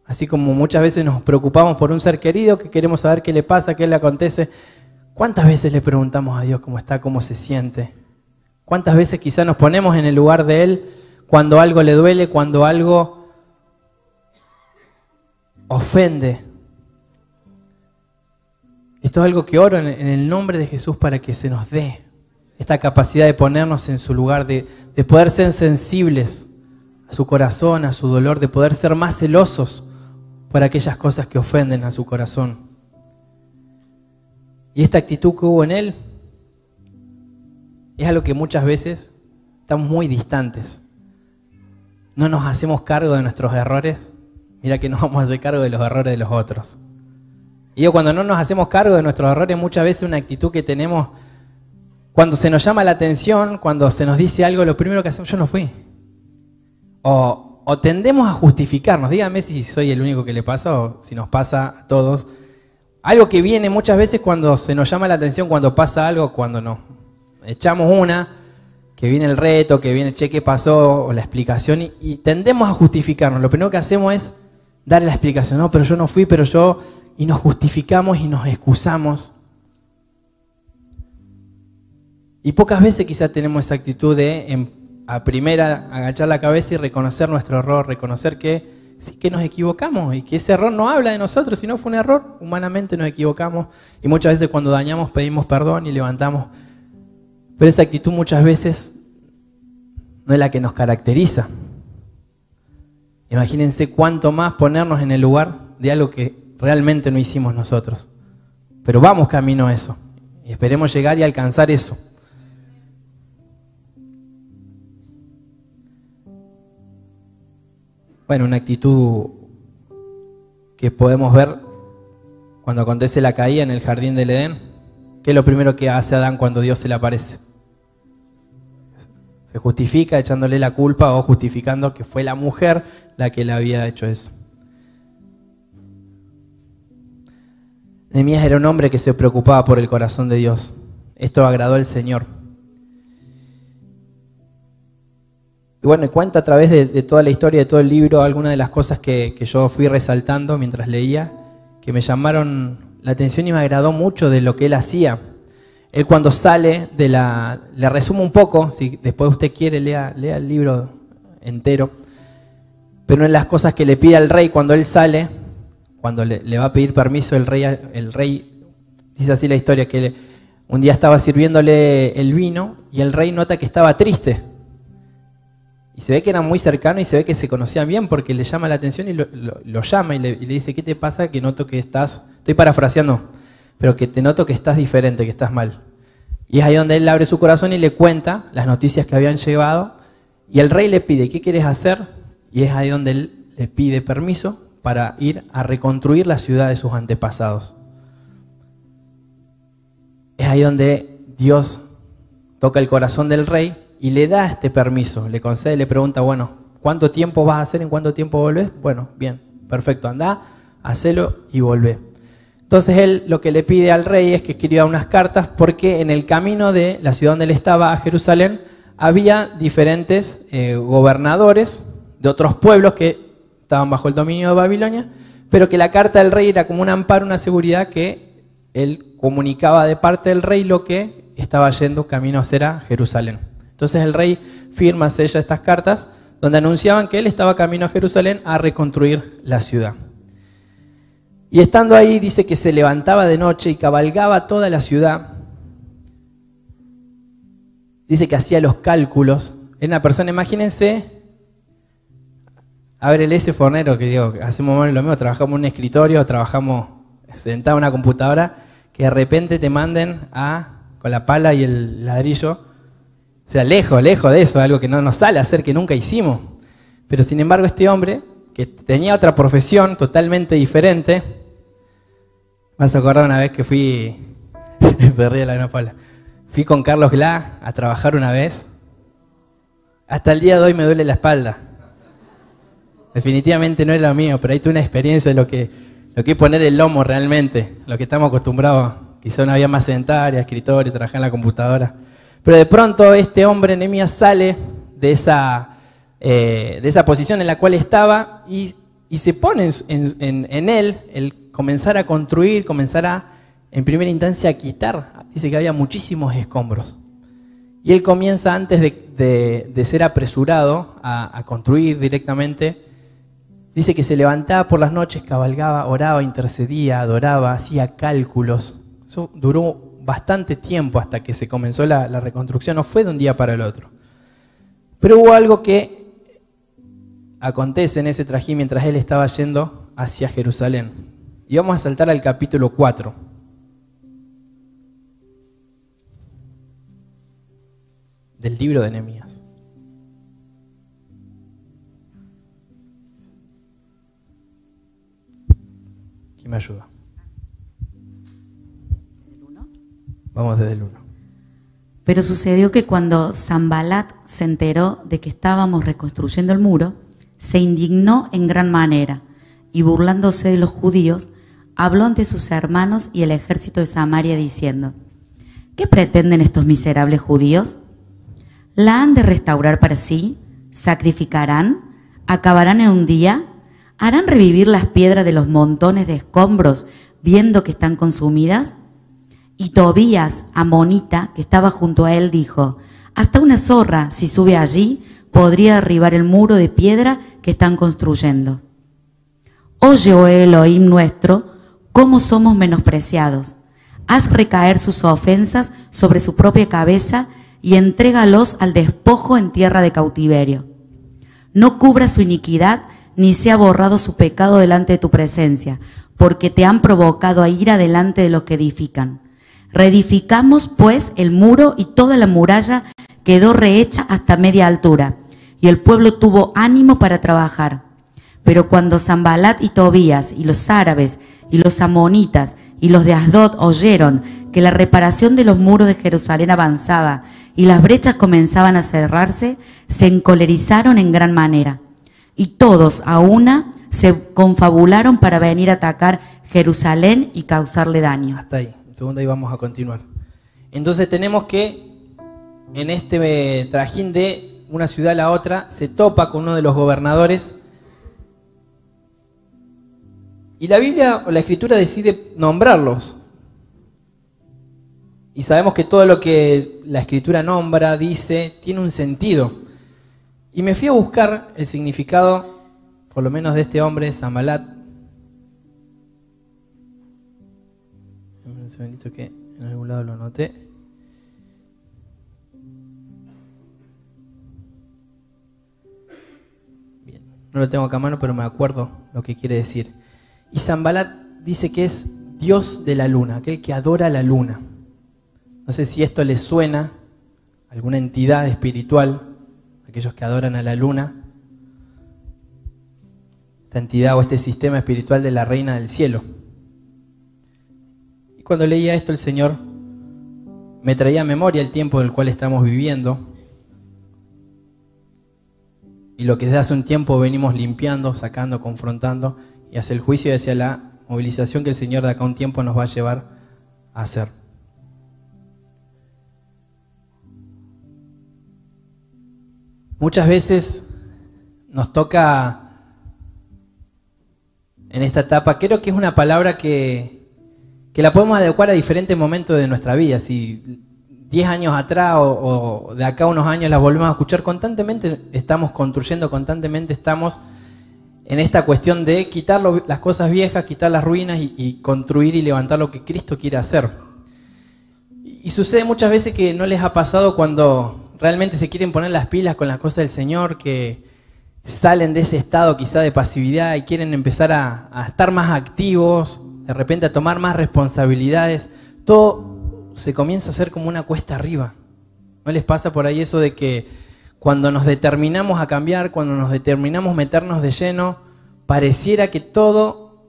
Así como muchas veces nos preocupamos por un ser querido, que queremos saber qué le pasa, qué le acontece. ¿Cuántas veces le preguntamos a Dios cómo está, cómo se siente? ¿Cuántas veces quizá nos ponemos en el lugar de Él cuando algo le duele, cuando algo ofende? Esto es algo que oro en el nombre de Jesús para que se nos dé esta capacidad de ponernos en su lugar, de poder ser sensibles a su corazón, a su dolor, de poder ser más celosos por aquellas cosas que ofenden a su corazón. Y esta actitud que hubo en él es algo que muchas veces estamos muy distantes. No nos hacemos cargo de nuestros errores. Mira que nos vamos a hacer cargo de los errores de los otros. Y cuando no nos hacemos cargo de nuestros errores, muchas veces una actitud que tenemos, cuando se nos llama la atención, cuando se nos dice algo, lo primero que hacemos, yo no fui. O tendemos a justificarnos. Dígame si soy el único que le pasa o si nos pasa a todos. Algo que viene muchas veces cuando se nos llama la atención, cuando pasa algo, cuando nos echamos una, que viene el reto, que viene el cheque pasó o la explicación y tendemos a justificarnos. Lo primero que hacemos es darle la explicación. No, pero yo no fui, pero yo... Y nos justificamos y nos excusamos. Y pocas veces quizás tenemos esa actitud de a primera agachar la cabeza y reconocer nuestro error, reconocer que sí que nos equivocamos y que ese error no habla de nosotros, sino fue un error, humanamente nos equivocamos y muchas veces cuando dañamos pedimos perdón y levantamos. Pero esa actitud muchas veces no es la que nos caracteriza. Imagínense cuánto más ponernos en el lugar de algo que realmente no hicimos nosotros. Pero vamos camino a eso y esperemos llegar y alcanzar eso. Bueno, una actitud que podemos ver cuando acontece la caída en el jardín del Edén. ¿Qué es lo primero que hace Adán cuando Dios se le aparece? Se justifica echándole la culpa o justificando que fue la mujer la que le había hecho eso. Nehemías era un hombre que se preocupaba por el corazón de Dios. Esto agradó al Señor. Y bueno, cuenta a través de toda la historia, de todo el libro, algunas de las cosas que yo fui resaltando mientras leía, que me llamaron la atención y me agradó mucho de lo que él hacía. Él cuando sale le resumo un poco, si después usted quiere, lea el libro entero, pero una de las cosas que le pide al rey cuando él sale, cuando le va a pedir permiso el rey dice así la historia, que un día estaba sirviéndole el vino y el rey nota que estaba triste. Y se ve que eran muy cercanos y se ve que se conocían bien porque le llama la atención y lo llama y le dice, ¿qué te pasa? Que noto que estás, estoy parafraseando, pero que te noto que estás diferente, que estás mal. Y es ahí donde él abre su corazón y le cuenta las noticias que habían llevado. Y el rey le pide, ¿qué quieres hacer? Y es ahí donde él le pide permiso para ir a reconstruir la ciudad de sus antepasados. Es ahí donde Dios toca el corazón del rey y le da este permiso, le concede, le pregunta, bueno, ¿cuánto tiempo vas a hacer? ¿En cuánto tiempo volvés? Bueno, bien, perfecto, andá, hacelo y volvé. Entonces él lo que le pide al rey es que escriba unas cartas porque en el camino de la ciudad donde él estaba, a Jerusalén, había diferentes gobernadores de otros pueblos que estaban bajo el dominio de Babilonia, pero que la carta del rey era como un amparo, una seguridad que él comunicaba de parte del rey lo que estaba yendo camino a hacer a Jerusalén. Entonces el rey firma, sella estas cartas donde anunciaban que él estaba camino a Jerusalén a reconstruir la ciudad. Y estando ahí dice que se levantaba de noche y cabalgaba toda la ciudad. Dice que hacía los cálculos. Era una persona, imagínense, a ver, el ese fornero que digo, hacemos más lo mismo, trabajamos en un escritorio, trabajamos sentado en una computadora, que de repente te manden con la pala y el ladrillo. O sea, lejos de eso, algo que no nos sale a hacer, que nunca hicimos. Pero sin embargo este hombre, que tenía otra profesión totalmente diferente, me vas a acordar una vez que fui, se ríe la misma pala, fui con Carlos Glá a trabajar una vez, hasta el día de hoy me duele la espalda. Definitivamente no es lo mío, pero ahí tuve una experiencia de lo que es poner el lomo realmente, lo que estamos acostumbrados, quizá una vida más sedentaria, escritorio, trabajar en la computadora. Pero de pronto este hombre, Nehemías, sale de esa posición en la cual estaba y se pone en él el comenzar a construir, comenzar a, en primera instancia, a quitar. Dice que había muchísimos escombros. Y él comienza, antes de ser apresurado a construir directamente, dice que se levantaba por las noches, cabalgaba, oraba, intercedía, adoraba, hacía cálculos. Eso duró bastante tiempo hasta que se comenzó la reconstrucción, no fue de un día para el otro. Pero hubo algo que acontece en ese trajín mientras él estaba yendo hacia Jerusalén. Y vamos a saltar al capítulo 4. Del libro de Nehemías. ¿Quién me ayuda? Vamos desde el 1. Pero sucedió que cuando Sanbalat se enteró de que estábamos reconstruyendo el muro, se indignó en gran manera y, burlándose de los judíos, habló ante sus hermanos y el ejército de Samaria diciendo: ¿qué pretenden estos miserables judíos? ¿La han de restaurar para sí? ¿Sacrificarán? ¿Acabarán en un día? ¿Harán revivir las piedras de los montones de escombros viendo que están consumidas? Y Tobías, amonita, que estaba junto a él, dijo: hasta una zorra, si sube allí, podría derribar el muro de piedra que están construyendo. Oye, oh Elohim nuestro, cómo somos menospreciados. Haz recaer sus ofensas sobre su propia cabeza y entrégalos al despojo en tierra de cautiverio. No cubra su iniquidad, ni sea borrado su pecado delante de tu presencia, porque te han provocado a ira delante de los que edifican. Reedificamos, pues, el muro y toda la muralla quedó rehecha hasta media altura, y el pueblo tuvo ánimo para trabajar. Pero cuando Sanbalat y Tobías y los árabes y los amonitas y los de Asdod oyeron que la reparación de los muros de Jerusalén avanzaba y las brechas comenzaban a cerrarse, se encolerizaron en gran manera. Y todos a una se confabularon para venir a atacar Jerusalén y causarle daño. Hasta ahí. Segundo, ahí vamos a continuar. Entonces tenemos que en este trajín de una ciudad a la otra se topa con uno de los gobernadores y la Biblia o la Escritura decide nombrarlos. Y sabemos que todo lo que la Escritura nombra, dice, tiene un sentido. Y me fui a buscar el significado, por lo menos de este hombre, Sanbalat. Un segundito que en algún lado lo anoté. no lo tengo acá a mano, pero me acuerdo lo que quiere decir. Y Sanbalat dice que es Dios de la luna, aquel que adora la luna. No sé si esto les suena a alguna entidad espiritual, aquellos que adoran a la luna, esta entidad o este sistema espiritual de la reina del cielo. Y cuando leía esto, el Señor me traía a memoria el tiempo del cual estamos viviendo y lo que desde hace un tiempo venimos limpiando, sacando, confrontando y hacia el juicio y hacia la movilización que el Señor de acá a un tiempo nos va a llevar a hacer. Muchas veces nos toca en esta etapa, creo que es una palabra que la podemos adecuar a diferentes momentos de nuestra vida. Si 10 años atrás o de acá a unos años las volvemos a escuchar, constantemente estamos construyendo, constantemente estamos en esta cuestión de quitar las cosas viejas, quitar las ruinas y construir y levantar lo que Cristo quiere hacer. Y sucede muchas veces que no les ha pasado cuando realmente se quieren poner las pilas con las cosas del Señor, que salen de ese estado quizá de pasividad y quieren empezar a estar más activos, de repente a tomar más responsabilidades. Todo se comienza a hacer como una cuesta arriba. ¿No les pasa por ahí eso de que cuando nos determinamos a cambiar, cuando nos determinamos a meternos de lleno, pareciera que todo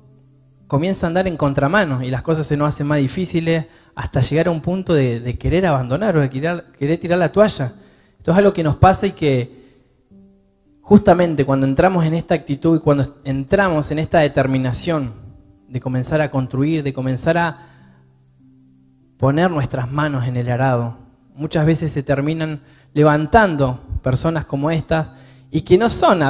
comienza a andar en contramano y las cosas se nos hacen más difíciles hasta llegar a un punto de querer abandonar o de querer tirar la toalla? Esto es algo que nos pasa y que justamente cuando entramos en esta actitud y cuando entramos en esta determinación de comenzar a construir, de comenzar a poner nuestras manos en el arado, muchas veces se terminan levantando personas como estas y que no son,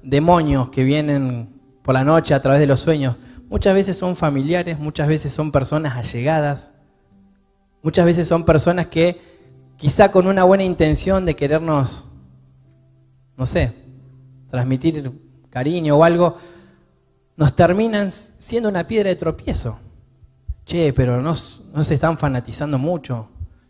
demonios que vienen por la noche a través de los sueños. Muchas veces son familiares, muchas veces son personas allegadas, muchas veces son personas que quizá con una buena intención de querernos, no sé, transmitir cariño o algo, nos terminan siendo una piedra de tropiezo. Che, pero no se están fanatizando mucho.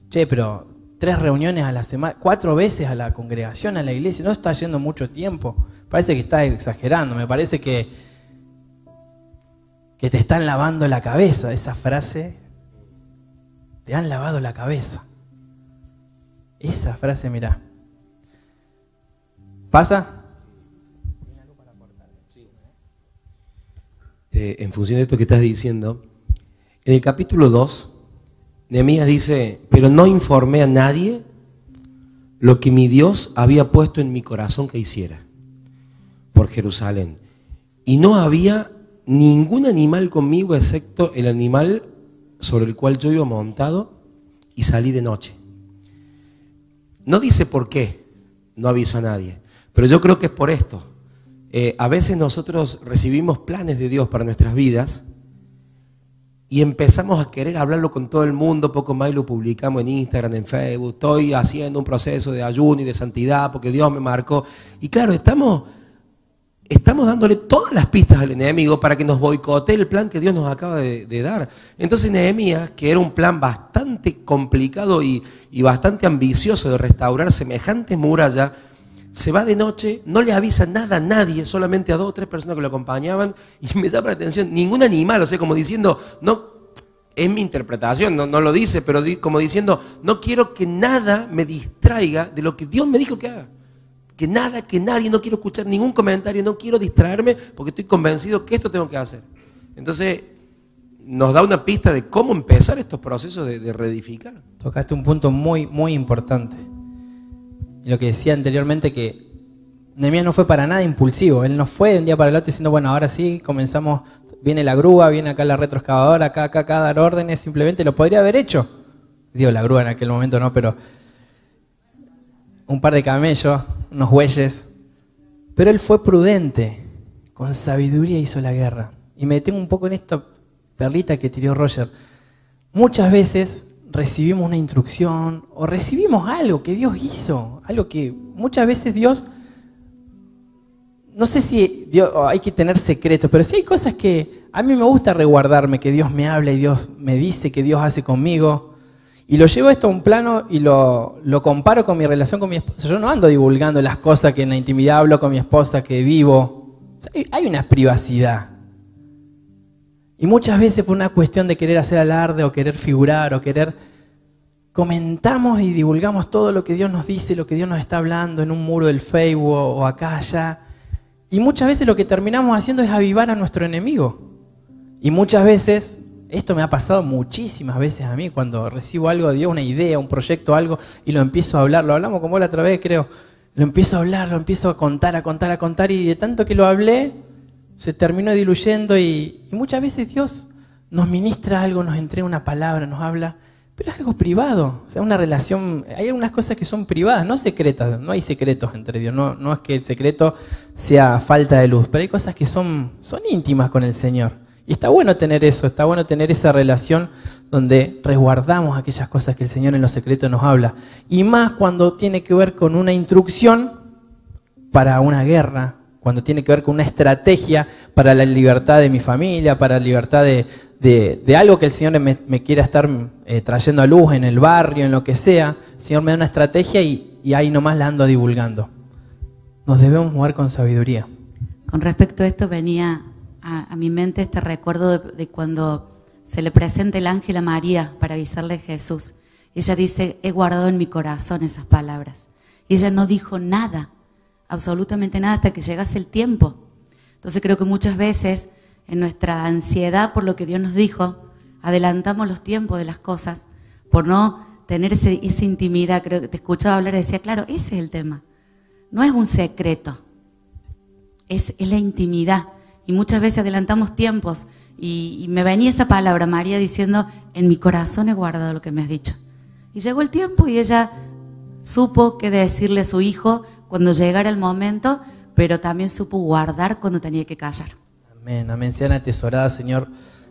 Che, pero 3 reuniones a la semana, 4 veces a la congregación, a la iglesia, no está yendo mucho tiempo. Parece que estás exagerando, me parece que te están lavando la cabeza. Esa frase, te han lavado la cabeza. Esa frase, mirá. ¿Pasa? En función de esto que estás diciendo, en el capítulo 2, Nehemías dice: pero no informé a nadie lo que mi Dios había puesto en mi corazón que hiciera por Jerusalén. Y no había ningún animal conmigo excepto el animal sobre el cual yo iba montado, y salí de noche. No dice por qué no aviso a nadie, pero yo creo que es por esto. A veces nosotros recibimos planes de Dios para nuestras vidas y empezamos a querer hablarlo con todo el mundo, poco más y lo publicamos en Instagram, en Facebook. Estoy haciendo un proceso de ayuno y de santidad porque Dios me marcó. Y claro, estamos dándole todas las pistas al enemigo para que nos boicotee el plan que Dios nos acaba de dar. Entonces Nehemías, que era un plan bastante complicado y bastante ambicioso de restaurar semejantes murallas, se va de noche, no le avisa nada a nadie, solamente a 2 o 3 personas que lo acompañaban, y me llama la atención, ningún animal, o sea, como diciendo, no, es mi interpretación, no lo dice, pero como diciendo, no quiero que nada me distraiga de lo que Dios me dijo que haga. Que nada, que nadie, no quiero escuchar ningún comentario, no quiero distraerme porque estoy convencido que esto tengo que hacer. Entonces, nos da una pista de cómo empezar estos procesos de reedificar. Tocaste un punto muy, muy importante. Y lo que decía anteriormente, que Nehemías no fue para nada impulsivo. Él no fue de un día para el otro diciendo, bueno, ahora sí, comenzamos, viene la grúa, viene acá la retroexcavadora, acá a dar órdenes. Simplemente lo podría haber hecho. Digo, la grúa en aquel momento no, pero un par de camellos, unos bueyes. Pero él fue prudente, con sabiduría hizo la guerra. Y me detengo un poco en esta perlita que tiró Roger. Muchas veces recibimos una instrucción o recibimos algo que Dios hizo, algo que muchas veces Dios, no sé si Dios, hay que tener secretos, pero sí hay cosas que a mí me gusta resguardarme, que Dios me habla y Dios me dice, que Dios hace conmigo. Y lo llevo esto a un plano y lo comparo con mi relación con mi esposa. Yo no ando divulgando las cosas que en la intimidad hablo con mi esposa, que vivo. O sea, hay una privacidad. Y muchas veces por una cuestión de querer hacer alarde o querer figurar o querer... comentamos y divulgamos todo lo que Dios nos dice, lo que Dios nos está hablando en un muro del Facebook o acá, allá. Y muchas veces lo que terminamos haciendo es avivar a nuestro enemigo. Y muchas veces... esto me ha pasado muchísimas veces a mí cuando recibo algo de Dios, una idea, un proyecto, algo, y lo empiezo a hablar. Lo hablamos con vos la otra vez, creo. Lo empiezo a hablar, lo empiezo a contar, y de tanto que lo hablé, se terminó diluyendo y muchas veces Dios nos ministra algo, nos entrega una palabra, nos habla, pero es algo privado. O sea, una relación, hay algunas cosas que son privadas, no secretas, no hay secretos entre Dios, no es que el secreto sea falta de luz, pero hay cosas que son íntimas con el Señor. Y está bueno tener eso, está bueno tener esa relación donde resguardamos aquellas cosas que el Señor en los secretos nos habla. Y más cuando tiene que ver con una instrucción para una guerra, cuando tiene que ver con una estrategia para la libertad de mi familia, para la libertad de algo que el Señor me quiera estar trayendo a luz en el barrio, en lo que sea. El Señor me da una estrategia y ahí nomás la ando divulgando. Nos debemos mover con sabiduría. Con respecto a esto venía a mi mente este recuerdo de cuando se le presenta el ángel a María para avisarle a Jesús. Ella dice, he guardado en mi corazón esas palabras. Y ella no dijo nada, absolutamente nada, hasta que llegase el tiempo. Entonces creo que muchas veces en nuestra ansiedad por lo que Dios nos dijo, adelantamos los tiempos de las cosas por no tener esa intimidad. Creo que te escuchaba hablar y decía, claro, ese es el tema. No es un secreto, es la intimidad. Y muchas veces adelantamos tiempos y me venía esa palabra, María, diciendo, en mi corazón he guardado lo que me has dicho. Y llegó el tiempo y ella supo qué decirle a su hijo cuando llegara el momento, pero también supo guardar cuando tenía que callar. Amén, amén. Sean atesoradas, Señor,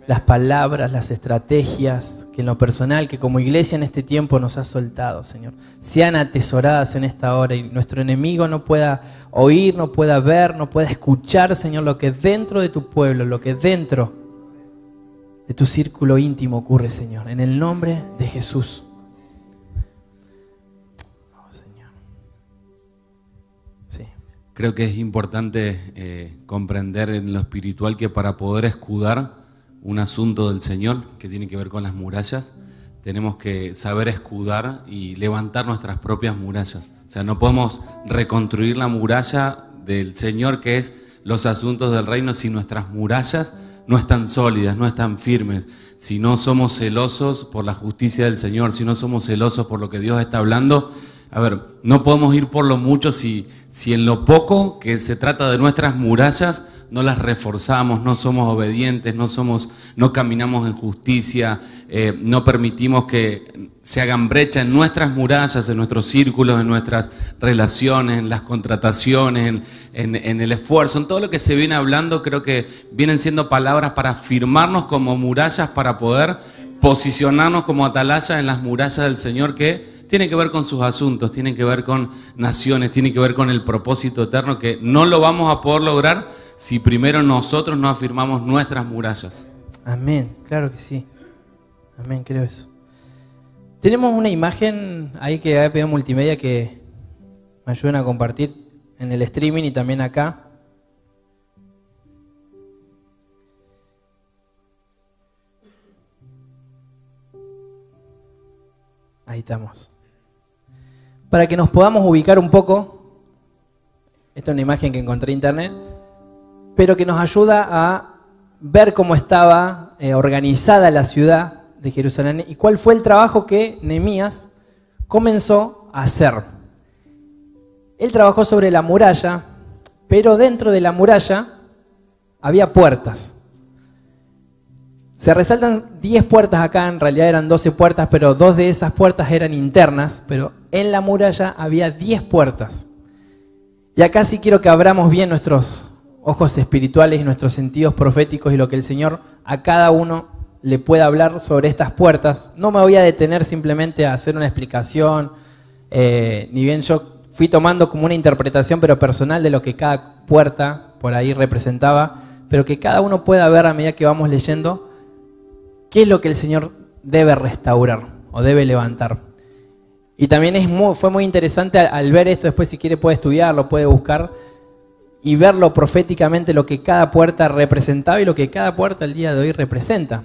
las palabras, las estrategias que en lo personal, que como iglesia en este tiempo nos has soltado, Señor. Sean atesoradas en esta hora y nuestro enemigo no pueda oír, no pueda ver, no pueda escuchar, Señor, lo que dentro de tu pueblo, lo que dentro de tu círculo íntimo ocurre, Señor. En el nombre de Jesús. Oh, Señor. Sí. Creo que es importante comprender en lo espiritual que para poder escudar un asunto del Señor que tiene que ver con las murallas, tenemos que saber escudar y levantar nuestras propias murallas. O sea, no podemos reconstruir la muralla del Señor, que es los asuntos del reino, si nuestras murallas no están sólidas, no están firmes, si no somos celosos por la justicia del Señor, si no somos celosos por lo que Dios está hablando. A ver, no podemos ir por lo mucho si en lo poco que se trata de nuestras murallas no las reforzamos, no somos obedientes, no caminamos en justicia, no permitimos que se hagan brecha en nuestras murallas, en nuestros círculos, en nuestras relaciones, en las contrataciones, en el esfuerzo, en todo lo que se viene hablando. Creo que vienen siendo palabras para firmarnos como murallas, para poder posicionarnos como atalayas en las murallas del Señor, que tiene que ver con sus asuntos, tiene que ver con naciones, tiene que ver con el propósito eterno, que no lo vamos a poder lograr si primero nosotros no afirmamos nuestras murallas. Amén, claro que sí. Amén, creo eso. Tenemos una imagen ahí que ha pedido Multimedia que me ayuden a compartir en el streaming y también acá. Ahí estamos. Para que nos podamos ubicar un poco, esta es una imagen que encontré en internet, pero que nos ayuda a ver cómo estaba organizada la ciudad de Jerusalén y cuál fue el trabajo que Nehemías comenzó a hacer. Él trabajó sobre la muralla, pero dentro de la muralla había puertas. Se resaltan 10 puertas acá, en realidad eran 12 puertas, pero 2 de esas puertas eran internas, pero en la muralla había 10 puertas. Y acá sí quiero que abramos bien nuestros ojos espirituales y nuestros sentidos proféticos y lo que el Señor a cada uno le pueda hablar sobre estas puertas. No me voy a detener simplemente a hacer una explicación, ni bien yo fui tomando como una interpretación pero personal de lo que cada puerta por ahí representaba, pero que cada uno pueda ver a medida que vamos leyendo qué es lo que el Señor debe restaurar o debe levantar. Y también fue muy interesante al ver esto, después si quiere puede estudiarlo, puede buscar y verlo proféticamente lo que cada puerta representaba y lo que cada puerta el día de hoy representa.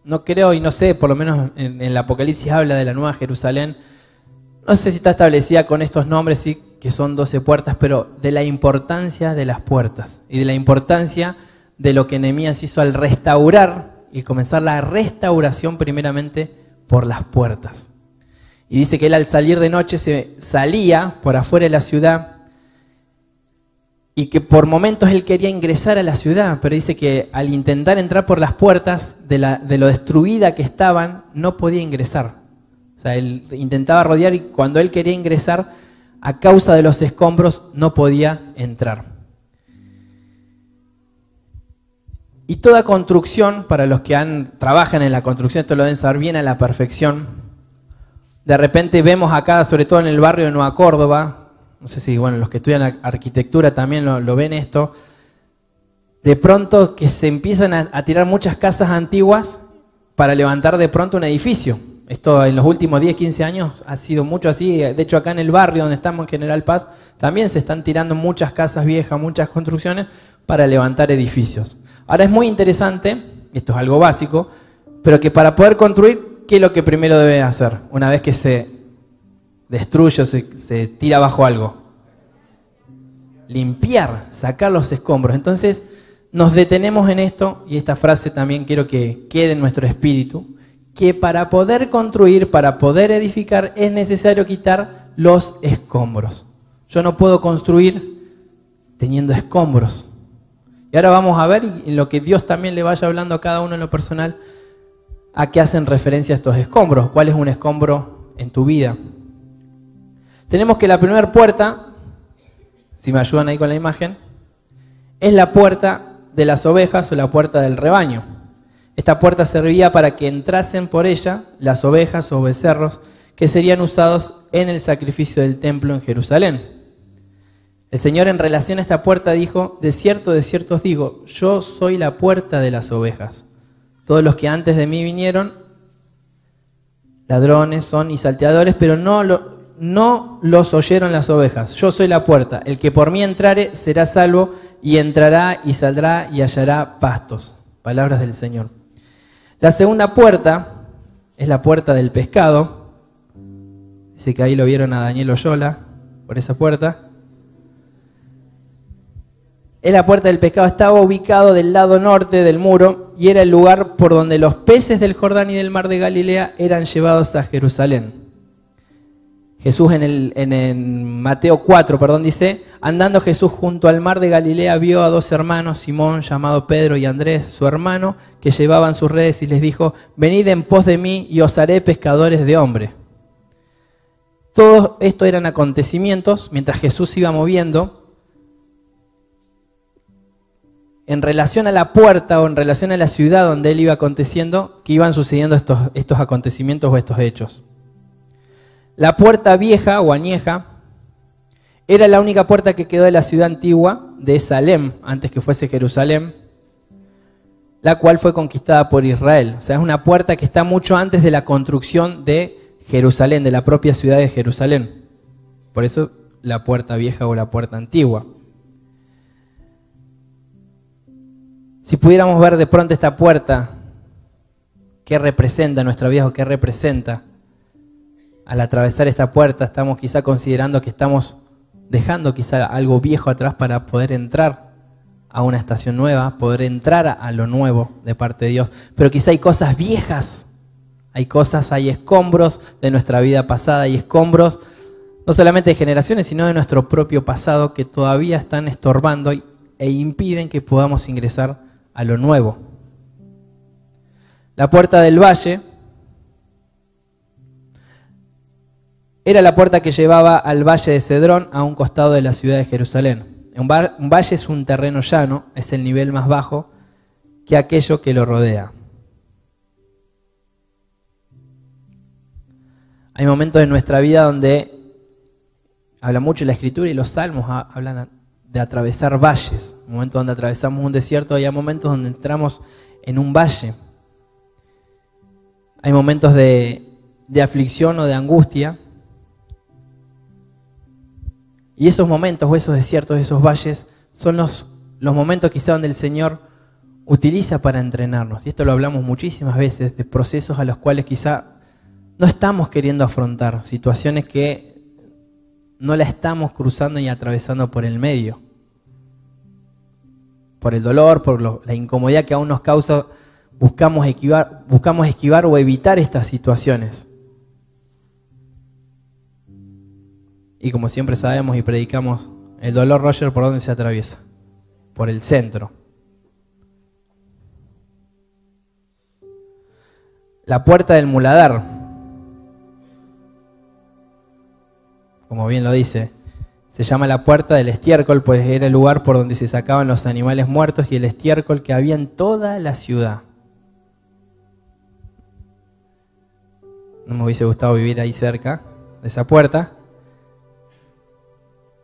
No creo y no sé, por lo menos en el Apocalipsis habla de la Nueva Jerusalén. No sé si está establecida con estos nombres, sí, que son 12 puertas, pero de la importancia de las puertas y de la importancia de lo que Nehemías hizo al restaurar y comenzar la restauración primeramente por las puertas. Y dice que él al salir de noche se salía por afuera de la ciudad y que por momentos él quería ingresar a la ciudad, pero dice que al intentar entrar por las puertas de lo destruida que estaban, no podía ingresar. O sea, él intentaba rodear y cuando él quería ingresar, a causa de los escombros, no podía entrar. Y toda construcción, para los que trabajan en la construcción, esto lo deben saber bien a la perfección. De repente vemos acá, sobre todo en el barrio de Nueva Córdoba, no sé si los que estudian arquitectura también lo ven esto, de pronto que se empiezan a tirar muchas casas antiguas para levantar de pronto un edificio. Esto en los últimos 10, 15 años ha sido mucho así. De hecho, acá en el barrio donde estamos, en General Paz, también se están tirando muchas casas viejas, muchas construcciones para levantar edificios. Ahora es muy interesante, esto es algo básico, pero que para poder construir, ¿qué es lo que primero debe hacer? Una vez que se destruye o se tira abajo algo. Limpiar, sacar los escombros. Entonces nos detenemos en esto, y esta frase también quiero que quede en nuestro espíritu, que para poder construir, para poder edificar, es necesario quitar los escombros. Yo no puedo construir teniendo escombros. Y ahora vamos a ver, y en lo que Dios también le vaya hablando a cada uno en lo personal, a qué hacen referencia estos escombros. ¿Cuál es un escombro en tu vida? Tenemos que la primera puerta, si me ayudan ahí con la imagen, es la puerta de las ovejas o la puerta del rebaño. Esta puerta servía para que entrasen por ella las ovejas o becerros que serían usados en el sacrificio del templo en Jerusalén. El Señor en relación a esta puerta dijo: de cierto os digo, yo soy la puerta de las ovejas. Todos los que antes de mí vinieron, ladrones son y salteadores, pero no los oyeron las ovejas. Yo soy la puerta. El que por mí entrare será salvo, y entrará y saldrá y hallará pastos. Palabras del Señor. La segunda puerta es la puerta del pescado. Dice que ahí lo vieron a Daniel Oyola por esa puerta. Es la puerta del pescado, estaba ubicado del lado norte del muro y era el lugar por donde los peces del Jordán y del mar de Galilea eran llevados a Jerusalén. Jesús en Mateo 4, dice: andando Jesús junto al mar de Galilea, vio a dos hermanos, Simón llamado Pedro y Andrés, su hermano, que llevaban sus redes, y les dijo: venid en pos de mí y os haré pescadores de hombres. Todo esto eran acontecimientos mientras Jesús se iba moviendo en relación a la puerta o en relación a la ciudad donde él iba aconteciendo, que iban sucediendo estos acontecimientos o estos hechos. La puerta vieja o añeja era la única puerta que quedó de la ciudad antigua de Salem, antes que fuese Jerusalén, la cual fue conquistada por Israel. O sea, es una puerta que está mucho antes de la construcción de Jerusalén, de la propia ciudad de Jerusalén. Por eso la puerta vieja o la puerta antigua. Si pudiéramos ver de pronto esta puerta, ¿qué representa nuestra vida o qué representa? Al atravesar esta puerta estamos quizá considerando que estamos dejando quizá algo viejo atrás para poder entrar a una estación nueva, poder entrar a lo nuevo de parte de Dios. Pero quizá hay cosas viejas, hay escombros de nuestra vida pasada, hay escombros no solamente de generaciones, sino de nuestro propio pasado que todavía están estorbando e impiden que podamos ingresar a lo nuevo. La puerta del valle era la puerta que llevaba al valle de Cedrón, a un costado de la ciudad de Jerusalén. Un valle es un terreno llano, es el nivel más bajo que aquello que lo rodea. Hay momentos en nuestra vida donde habla mucho la Escritura y los salmos hablan de atravesar valles. Momentos donde atravesamos un desierto, y hay momentos donde entramos en un valle. Hay momentos de de aflicción o de angustia. Y esos momentos o esos desiertos, esos valles, son los momentos quizá donde el Señor utiliza para entrenarnos. Y esto lo hablamos muchísimas veces, de procesos a los cuales quizá no estamos queriendo afrontar, situaciones que no la estamos cruzando y atravesando por el medio. Por el dolor, por la incomodidad que aún nos causa, buscamos esquivar o evitar estas situaciones. Y como siempre sabemos y predicamos, el dolor, Roger, ¿por dónde se atraviesa? Por el centro. La puerta del muladar, como bien lo dice, se llama la puerta del estiércol, pues era el lugar por donde se sacaban los animales muertos y el estiércol que había en toda la ciudad. No me hubiese gustado vivir ahí cerca de esa puerta,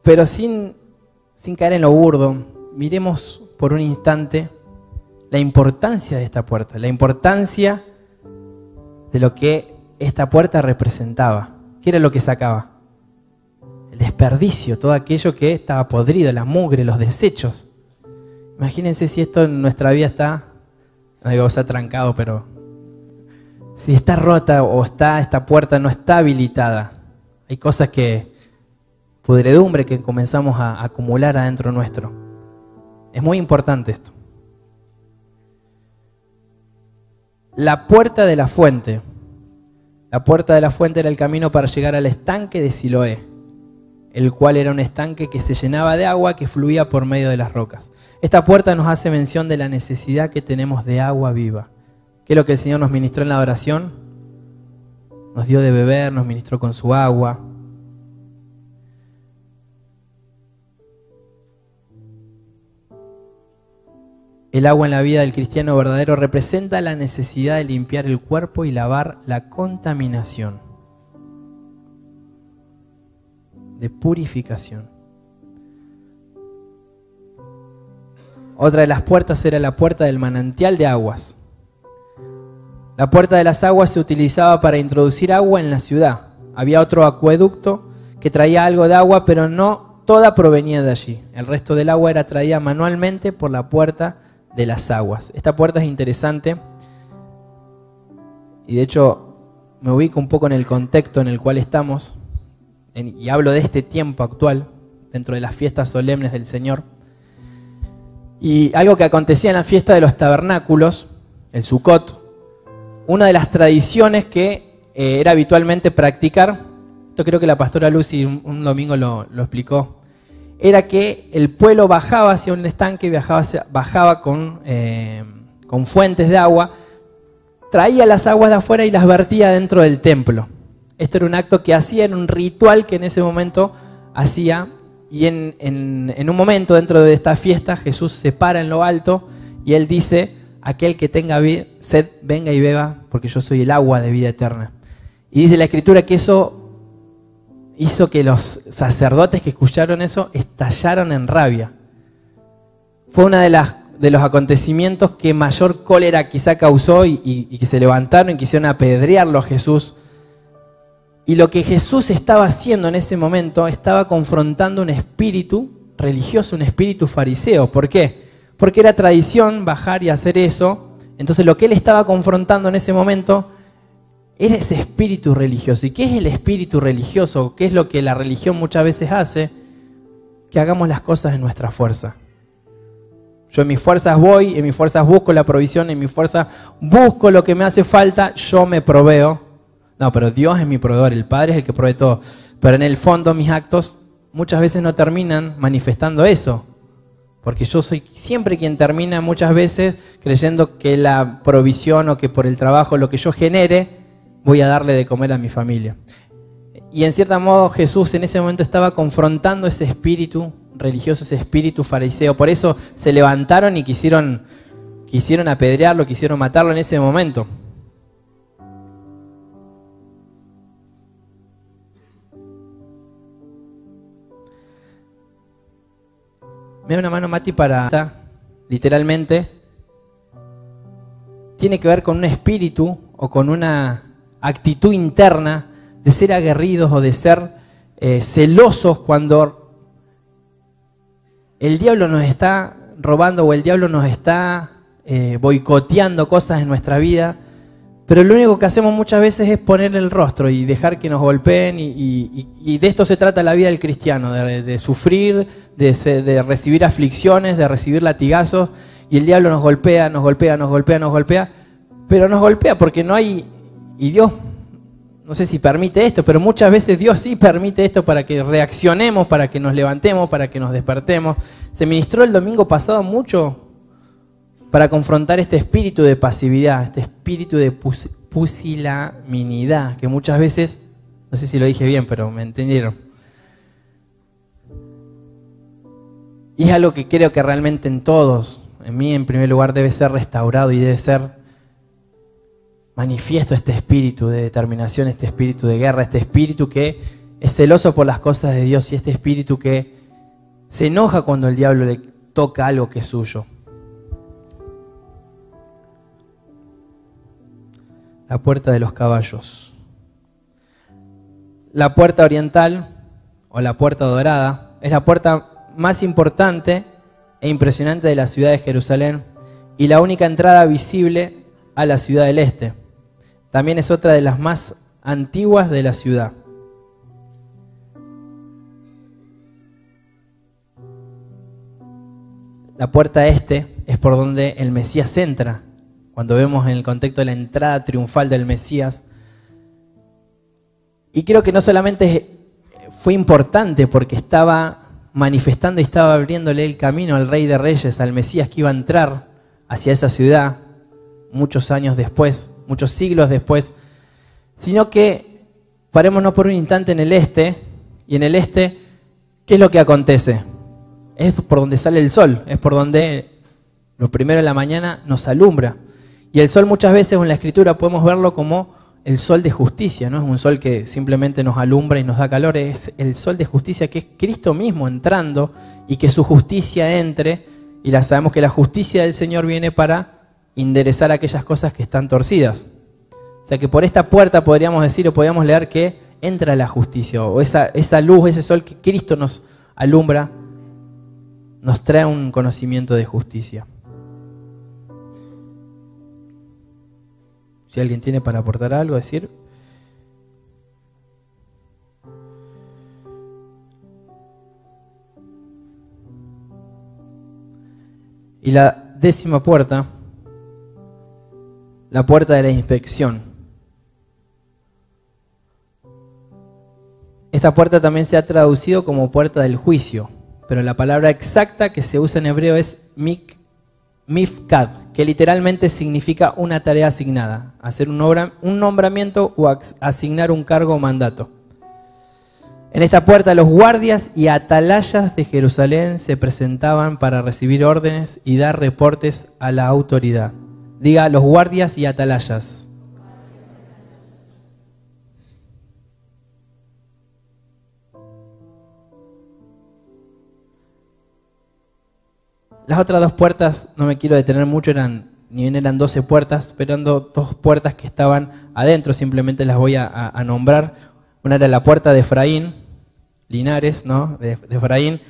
pero sin caer en lo burdo, miremos por un instante la importancia de esta puerta, la importancia de lo que esta puerta representaba. ¿Qué era lo que sacaba? El desperdicio, todo aquello que estaba podrido, la mugre, los desechos. Imagínense si esto en nuestra vida está, no digo que está trancado, pero si está rota o esta puerta no está habilitada. Hay cosas pudredumbre que comenzamos a acumular adentro nuestro. Es muy importante esto. La puerta de la fuente. La puerta de la fuente era el camino para llegar al estanque de Siloé, el cual era un estanque que se llenaba de agua que fluía por medio de las rocas. Esta puerta nos hace mención de la necesidad que tenemos de agua viva. ¿Qué es lo que el Señor nos ministró en la oración? Nos dio de beber, nos ministró con su agua. El agua en la vida del cristiano verdadero representa la necesidad de limpiar el cuerpo y lavar la contaminación, de purificación. Otra de las puertas era la puerta del manantial de aguas. La puerta de las aguas se utilizaba para introducir agua en la ciudad. Había otro acueducto que traía algo de agua, pero no toda provenía de allí. El resto del agua era traída manualmente por la puerta de las aguas. Esta puerta es interesante y de hecho me ubico un poco en el contexto en el cual estamos y hablo de este tiempo actual dentro de las fiestas solemnes del Señor. Y algo que acontecía en la fiesta de los tabernáculos, el Sukkot, una de las tradiciones que era habitualmente practicar, esto creo que la pastora Lucy un domingo lo explicó, era que el pueblo bajaba hacia un estanque, bajaba con fuentes de agua, traía las aguas de afuera y las vertía dentro del templo. Esto era un acto que hacía, era un ritual que en ese momento hacía, y en un momento dentro de esta fiesta Jesús se para en lo alto y Él dice: aquel que tenga sed, venga y beba, porque yo soy el agua de vida eterna. Y dice la Escritura que eso hizo que los sacerdotes que escucharon eso estallaron en rabia. Fue uno de los acontecimientos que mayor cólera quizá causó y que se levantaron y quisieron apedrearlo a Jesús. Y lo que Jesús estaba haciendo en ese momento, estaba confrontando un espíritu religioso, un espíritu fariseo. ¿Por qué? Porque era tradición bajar y hacer eso. Entonces lo que él estaba confrontando en ese momento era ese espíritu religioso. ¿Y qué es el espíritu religioso? ¿Qué es lo que la religión muchas veces hace? Que hagamos las cosas en nuestra fuerza. Yo en mis fuerzas voy, en mis fuerzas busco la provisión, en mis fuerzas busco lo que me hace falta, yo me proveo. No, pero Dios es mi proveedor, el Padre es el que provee todo. Pero en el fondo mis actos muchas veces no terminan manifestando eso. Porque yo soy siempre quien termina muchas veces creyendo que la provisión o que por el trabajo, lo que yo genere, voy a darle de comer a mi familia. Y en cierto modo Jesús en ese momento estaba confrontando ese espíritu religioso, ese espíritu fariseo. Por eso se levantaron y quisieron apedrearlo, quisieron matarlo en ese momento. Me da una mano, Mati, para... Literalmente tiene que ver con un espíritu o con una actitud interna de ser aguerridos o de ser celosos cuando el diablo nos está robando o el diablo nos está boicoteando cosas en nuestra vida, pero lo único que hacemos muchas veces es poner el rostro y dejar que nos golpeen y de esto se trata la vida del cristiano, de sufrir, de recibir aflicciones, de recibir latigazos, y el diablo nos golpea, pero nos golpea porque no hay, y Dios, no sé si permite esto, pero muchas veces Dios sí permite esto para que reaccionemos, para que nos levantemos, para que nos despertemos. Se ministró el domingo pasado mucho para confrontar este espíritu de pasividad, este espíritu de pusilanimidad, que muchas veces, no sé si lo dije bien, pero me entendieron. Y es algo que creo que realmente en todos, en mí en primer lugar, debe ser restaurado y debe ser manifiesto este espíritu de determinación, este espíritu de guerra, este espíritu que es celoso por las cosas de Dios y este espíritu que se enoja cuando el diablo le toca algo que es suyo. La puerta de los caballos. La puerta oriental, o la puerta dorada, es la puerta más importante e impresionante de la ciudad de Jerusalén y la única entrada visible a la ciudad del este. También es otra de las más antiguas de la ciudad. La puerta este es por donde el Mesías entra. Cuando vemos en el contexto de la entrada triunfal del Mesías. Y creo que no solamente fue importante porque estaba manifestando y estaba abriéndole el camino al Rey de Reyes, al Mesías que iba a entrar hacia esa ciudad muchos años después, muchos siglos después, sino que parémonos por un instante en el este, y en el este, ¿qué es lo que acontece? Es por donde sale el sol, es por donde lo primero de la mañana nos alumbra. Y el sol muchas veces en la Escritura podemos verlo como el sol de justicia, no es un sol que simplemente nos alumbra y nos da calor, es el sol de justicia que es Cristo mismo entrando y que su justicia entre, y sabemos que la justicia del Señor viene para enderezar aquellas cosas que están torcidas. O sea que por esta puerta podríamos decir o podríamos leer que entra la justicia, o esa luz, ese sol que Cristo nos alumbra, nos trae un conocimiento de justicia. Si alguien tiene para aportar algo, decir. Y la 10ª puerta, la puerta de la inspección. Esta puerta también se ha traducido como puerta del juicio, pero la palabra exacta que se usa en hebreo es mifkad, que literalmente significa una tarea asignada, hacer un nombramiento o asignar un cargo o mandato. En esta puerta los guardias y atalayas de Jerusalén se presentaban para recibir órdenes y dar reportes a la autoridad. Diga, los guardias y atalayas. Las otras dos puertas, no me quiero detener mucho, ni bien eran 12 puertas, pero eran dos puertas que estaban adentro, simplemente las voy a nombrar. Una era la puerta de Efraín, Linares, ¿no? de Efraín,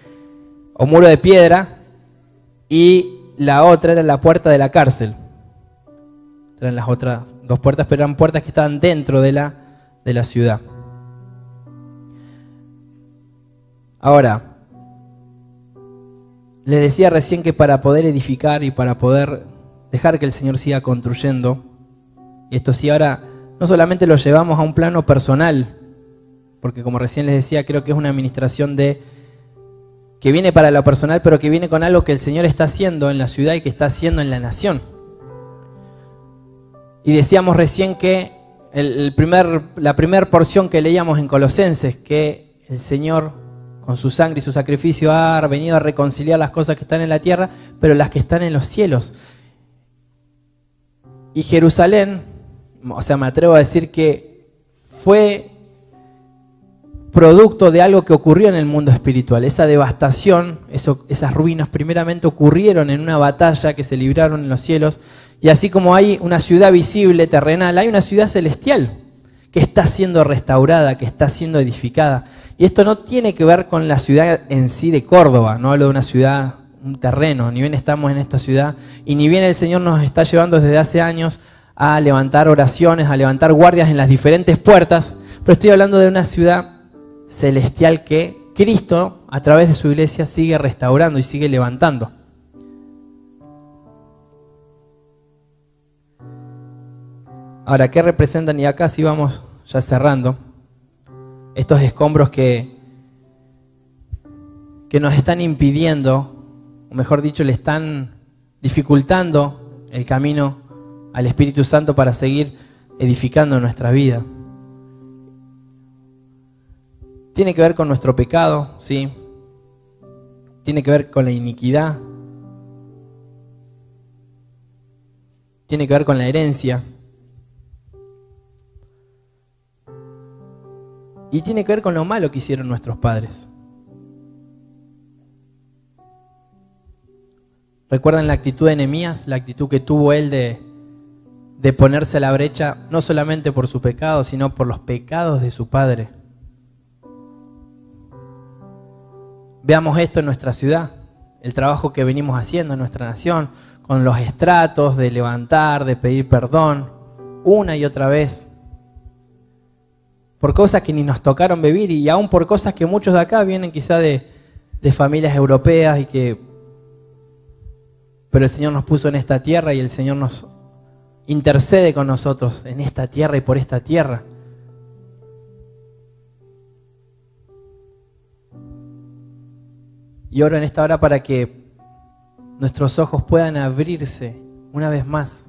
o muro de piedra, y la otra era la puerta de la cárcel. Eran las otras dos puertas, pero eran puertas que estaban dentro de la ciudad. Ahora, les decía recién que para poder edificar y para poder dejar que el Señor siga construyendo, y esto sí ahora no solamente lo llevamos a un plano personal, porque como recién les decía, creo que es una administración que viene para lo personal, pero que viene con algo que el Señor está haciendo en la ciudad y que está haciendo en la nación. Y decíamos recién que la primera porción que leíamos en Colosenses, que el Señor con su sangre y su sacrificio ha venido a reconciliar las cosas que están en la tierra, pero las que están en los cielos. Y Jerusalén, o sea, me atrevo a decir que fue producto de algo que ocurrió en el mundo espiritual. Esa devastación, esas ruinas primeramente ocurrieron en una batalla que se libraron en los cielos. Y así como hay una ciudad visible, terrenal, hay una ciudad celestial. que está siendo restaurada, que está siendo edificada. Y esto no tiene que ver con la ciudad en sí de Córdoba, no hablo de una ciudad, un terreno, ni bien estamos en esta ciudad, y ni bien el Señor nos está llevando desde hace años a levantar oraciones, a levantar guardias en las diferentes puertas, pero estoy hablando de una ciudad celestial que Cristo, a través de su iglesia, sigue restaurando y sigue levantando. Ahora, ¿qué representan? Y acá sí vamos ya cerrando. Estos escombros que nos están impidiendo, o mejor dicho, le están dificultando el camino al Espíritu Santo para seguir edificando nuestra vida. Tiene que ver con nuestro pecado, sí. Tiene que ver con la iniquidad. Tiene que ver con la herencia. Y tiene que ver con lo malo que hicieron nuestros padres. ¿Recuerdan la actitud de Nehemías? La actitud que tuvo él de ponerse a la brecha, no solamente por su pecado, sino por los pecados de su padre. Veamos esto en nuestra ciudad, el trabajo que venimos haciendo en nuestra nación, con los estratos de levantar, de pedir perdón, una y otra vez, por cosas que ni nos tocaron vivir y aún por cosas que muchos de acá vienen quizá de familias europeas pero el Señor nos puso en esta tierra y el Señor nos intercede con nosotros en esta tierra y por esta tierra. Y oro en esta hora para que nuestros ojos puedan abrirse una vez más,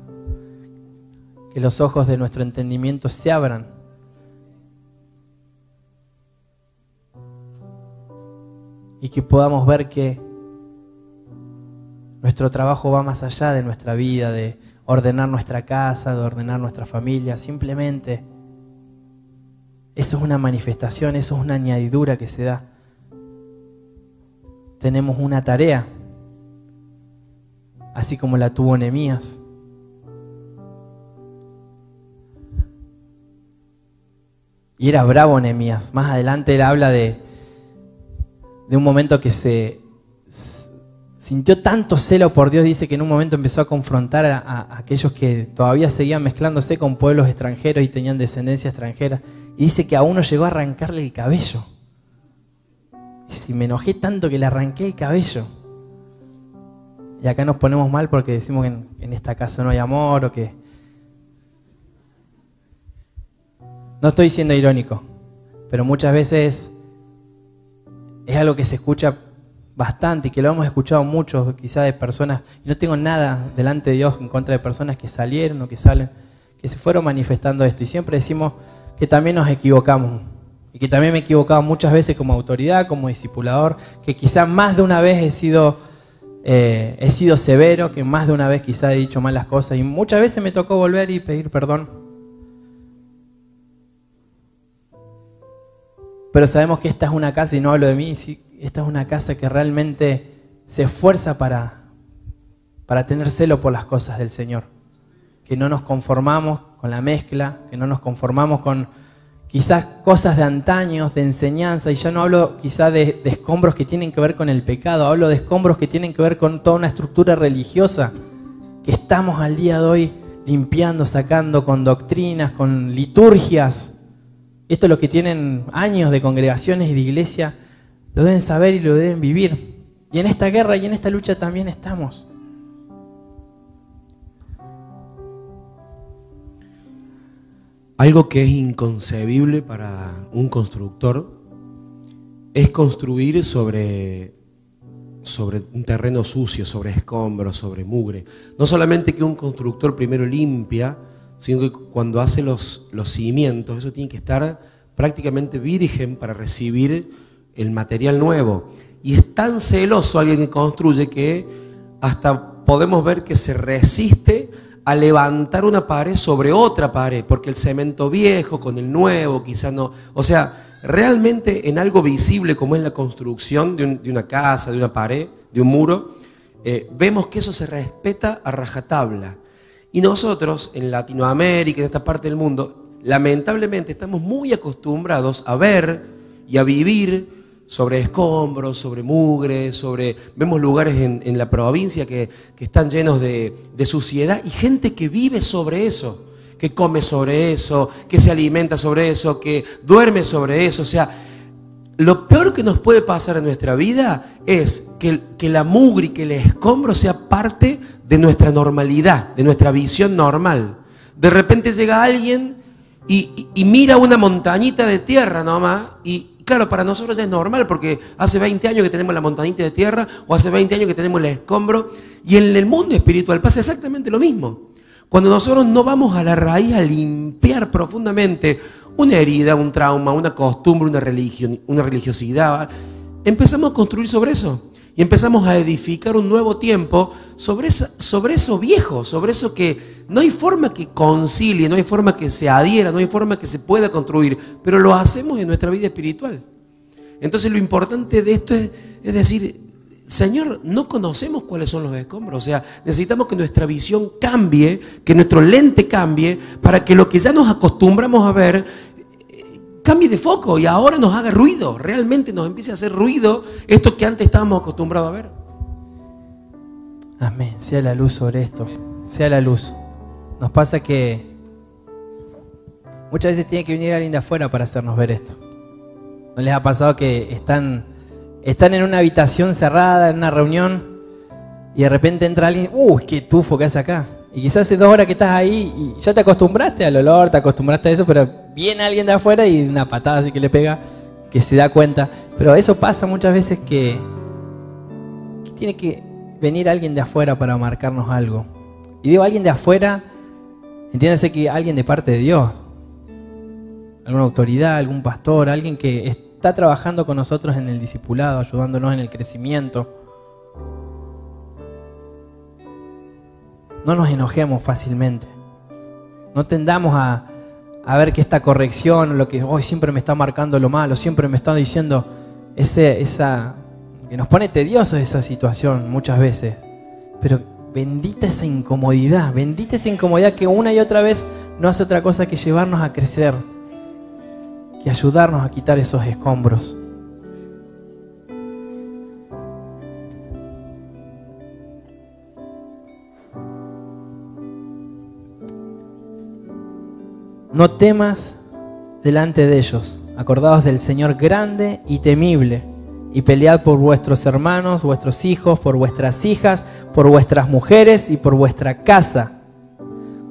que los ojos de nuestro entendimiento se abran. Y que podamos ver que nuestro trabajo va más allá de nuestra vida, de ordenar nuestra casa, de ordenar nuestra familia. Simplemente eso es una manifestación, eso es una añadidura que se da. Tenemos una tarea, así como la tuvo Nehemías. Y era bravo Nehemías. Más adelante él habla de un momento que se sintió tanto celo por Dios, dice que en un momento empezó a confrontar a aquellos que todavía seguían mezclándose con pueblos extranjeros y tenían descendencia extranjera. Y dice que a uno llegó a arrancarle el cabello. Y si me enojé tanto que le arranqué el cabello. Y acá nos ponemos mal porque decimos que en esta casa no hay amor o que... No estoy siendo irónico, pero muchas veces es algo que se escucha bastante y que lo hemos escuchado mucho, quizás de personas, y no tengo nada delante de Dios en contra de personas que salieron o que salen, que se fueron manifestando esto. Y siempre decimos que también nos equivocamos, y que también me he equivocado muchas veces como autoridad, como discipulador, que quizás más de una vez he sido severo, que más de una vez quizás he dicho malas cosas, y muchas veces me tocó volver y pedir perdón. Pero sabemos que esta es una casa, y no hablo de mí, sí, esta es una casa que realmente se esfuerza para tener celo por las cosas del Señor. Que no nos conformamos con la mezcla, que no nos conformamos con quizás cosas de antaños, de enseñanza, y ya no hablo quizás de escombros que tienen que ver con el pecado, hablo de escombros que tienen que ver con toda una estructura religiosa que estamos al día de hoy limpiando, sacando con doctrinas, con liturgias. Esto es lo que tienen años de congregaciones y de iglesia, lo deben saber y lo deben vivir. Y en esta guerra y en esta lucha también estamos. Algo que es inconcebible para un constructor es construir sobre un terreno sucio, sobre escombros, sobre mugre. No solamente que un constructor primero limpia, sino que cuando hace los cimientos, eso tiene que estar prácticamente virgen para recibir el material nuevo. Y es tan celoso alguien que construye que hasta podemos ver que se resiste a levantar una pared sobre otra pared, porque el cemento viejo con el nuevo quizás no... O sea, realmente en algo visible como es la construcción de una casa, de una pared, de un muro, vemos que eso se respeta a rajatabla. Y nosotros, en Latinoamérica, en esta parte del mundo, lamentablemente estamos muy acostumbrados a ver y a vivir sobre escombros, sobre mugre, vemos lugares en la provincia que están llenos de suciedad y gente que vive sobre eso, que come sobre eso, que se alimenta sobre eso, que duerme sobre eso. O sea, lo peor que nos puede pasar en nuestra vida es que la mugre y que el escombro sea parte de nuestra normalidad, de nuestra visión normal. De repente llega alguien y mira una montañita de tierra nomás y claro, para nosotros ya es normal porque hace 20 años que tenemos la montañita de tierra o hace 20 años que tenemos el escombro, y en el mundo espiritual pasa exactamente lo mismo. Cuando nosotros no vamos a la raíz a limpiar profundamente una herida, un trauma, una costumbre, una religión, una religiosidad, empezamos a construir sobre eso y empezamos a edificar un nuevo tiempo sobre eso viejo, sobre eso que no hay forma que concilie, no hay forma que se adhiera, no hay forma que se pueda construir, pero lo hacemos en nuestra vida espiritual. Entonces lo importante de esto es decir, Señor, no conocemos cuáles son los escombros, o sea, necesitamos que nuestra visión cambie, que nuestro lente cambie, para que lo que ya nos acostumbramos a ver cambie de foco y ahora nos haga ruido, realmente nos empiece a hacer ruido esto que antes estábamos acostumbrados a ver. Amén, sea la luz sobre esto, sea la luz. Nos pasa que muchas veces tiene que venir alguien de afuera para hacernos ver esto. ¿No les ha pasado que están en una habitación cerrada, en una reunión, y de repente entra alguien, qué tufo que hace acá? Y quizás hace 2 horas que estás ahí y ya te acostumbraste al olor, te acostumbraste a eso, pero viene alguien de afuera y una patada así que le pega, que se da cuenta. Pero eso pasa muchas veces que tiene que venir alguien de afuera para marcarnos algo. Y digo alguien de afuera, entiéndase que alguien de parte de Dios, alguna autoridad, algún pastor, alguien que está trabajando con nosotros en el discipulado, ayudándonos en el crecimiento. No nos enojemos fácilmente. No tendamos a ver que esta corrección, lo que hoy siempre me está marcando lo malo, siempre me está diciendo que nos pone tediosos esa situación muchas veces. Pero bendita esa incomodidad que una y otra vez no hace otra cosa que llevarnos a crecer, que ayudarnos a quitar esos escombros. No temas delante de ellos, acordaos del Señor grande y temible, y pelead por vuestros hermanos, vuestros hijos, por vuestras hijas, por vuestras mujeres y por vuestra casa.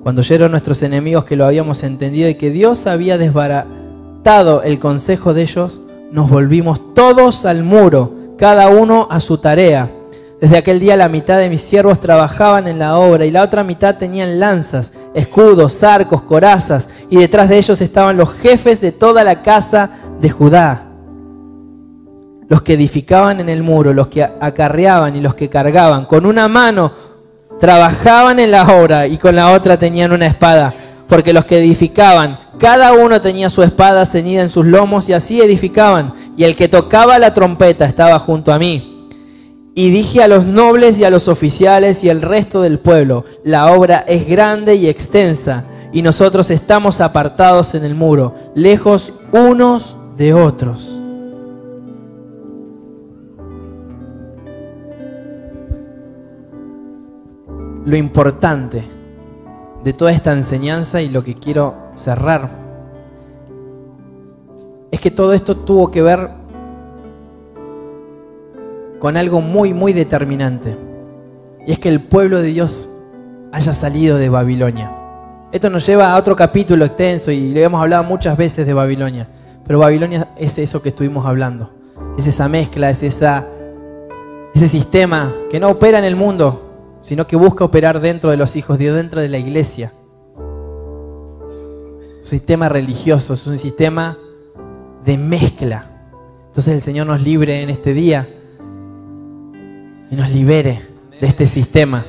Cuando oyeron nuestros enemigos que lo habíamos entendido y que Dios había desbaratado el consejo de ellos, nos volvimos todos al muro, cada uno a su tarea. Desde aquel día la mitad de mis siervos trabajaban en la obra y la otra mitad tenían lanzas, escudos, arcos, corazas, y detrás de ellos estaban los jefes de toda la casa de Judá, los que edificaban en el muro, los que acarreaban y los que cargaban. Con una mano trabajaban en la obra y con la otra tenían una espada, porque los que edificaban, cada uno tenía su espada ceñida en sus lomos y así edificaban, y el que tocaba la trompeta estaba junto a mí. Y dije a los nobles y a los oficiales y al resto del pueblo, la obra es grande y extensa, y nosotros estamos apartados en el muro, lejos unos de otros. Lo importante de toda esta enseñanza y lo que quiero cerrar es que todo esto tuvo que ver con algo muy, muy determinante. Y es que el pueblo de Dios haya salido de Babilonia. Esto nos lleva a otro capítulo extenso y le hemos hablado muchas veces de Babilonia. Pero Babilonia es eso que estuvimos hablando. Es esa mezcla, es ese sistema que no opera en el mundo, sino que busca operar dentro de los hijos de Dios, dentro de la iglesia. Un sistema religioso, es un sistema de mezcla. Entonces el Señor nos libre en este día y nos libere de este sistema.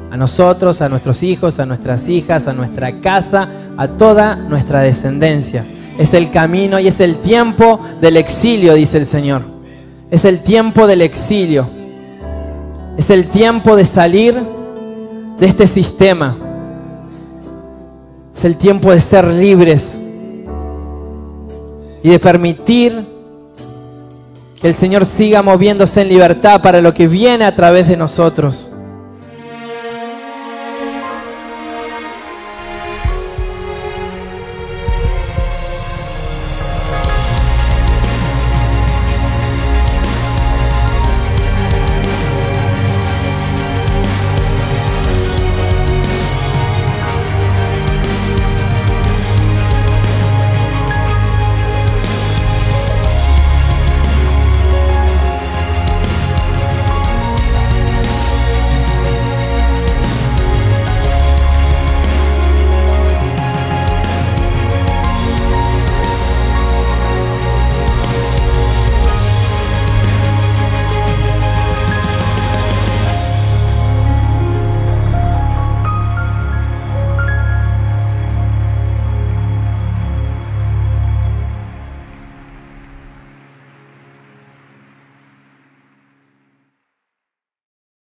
A nosotros, a nuestros hijos, a nuestras hijas, a nuestra casa, a toda nuestra descendencia. Es el camino y es el tiempo del exilio, dice el Señor. Es el tiempo del exilio. Es el tiempo de salir de este sistema. Es el tiempo de ser libres y de permitir que el Señor siga moviéndose en libertad para lo que viene a través de nosotros.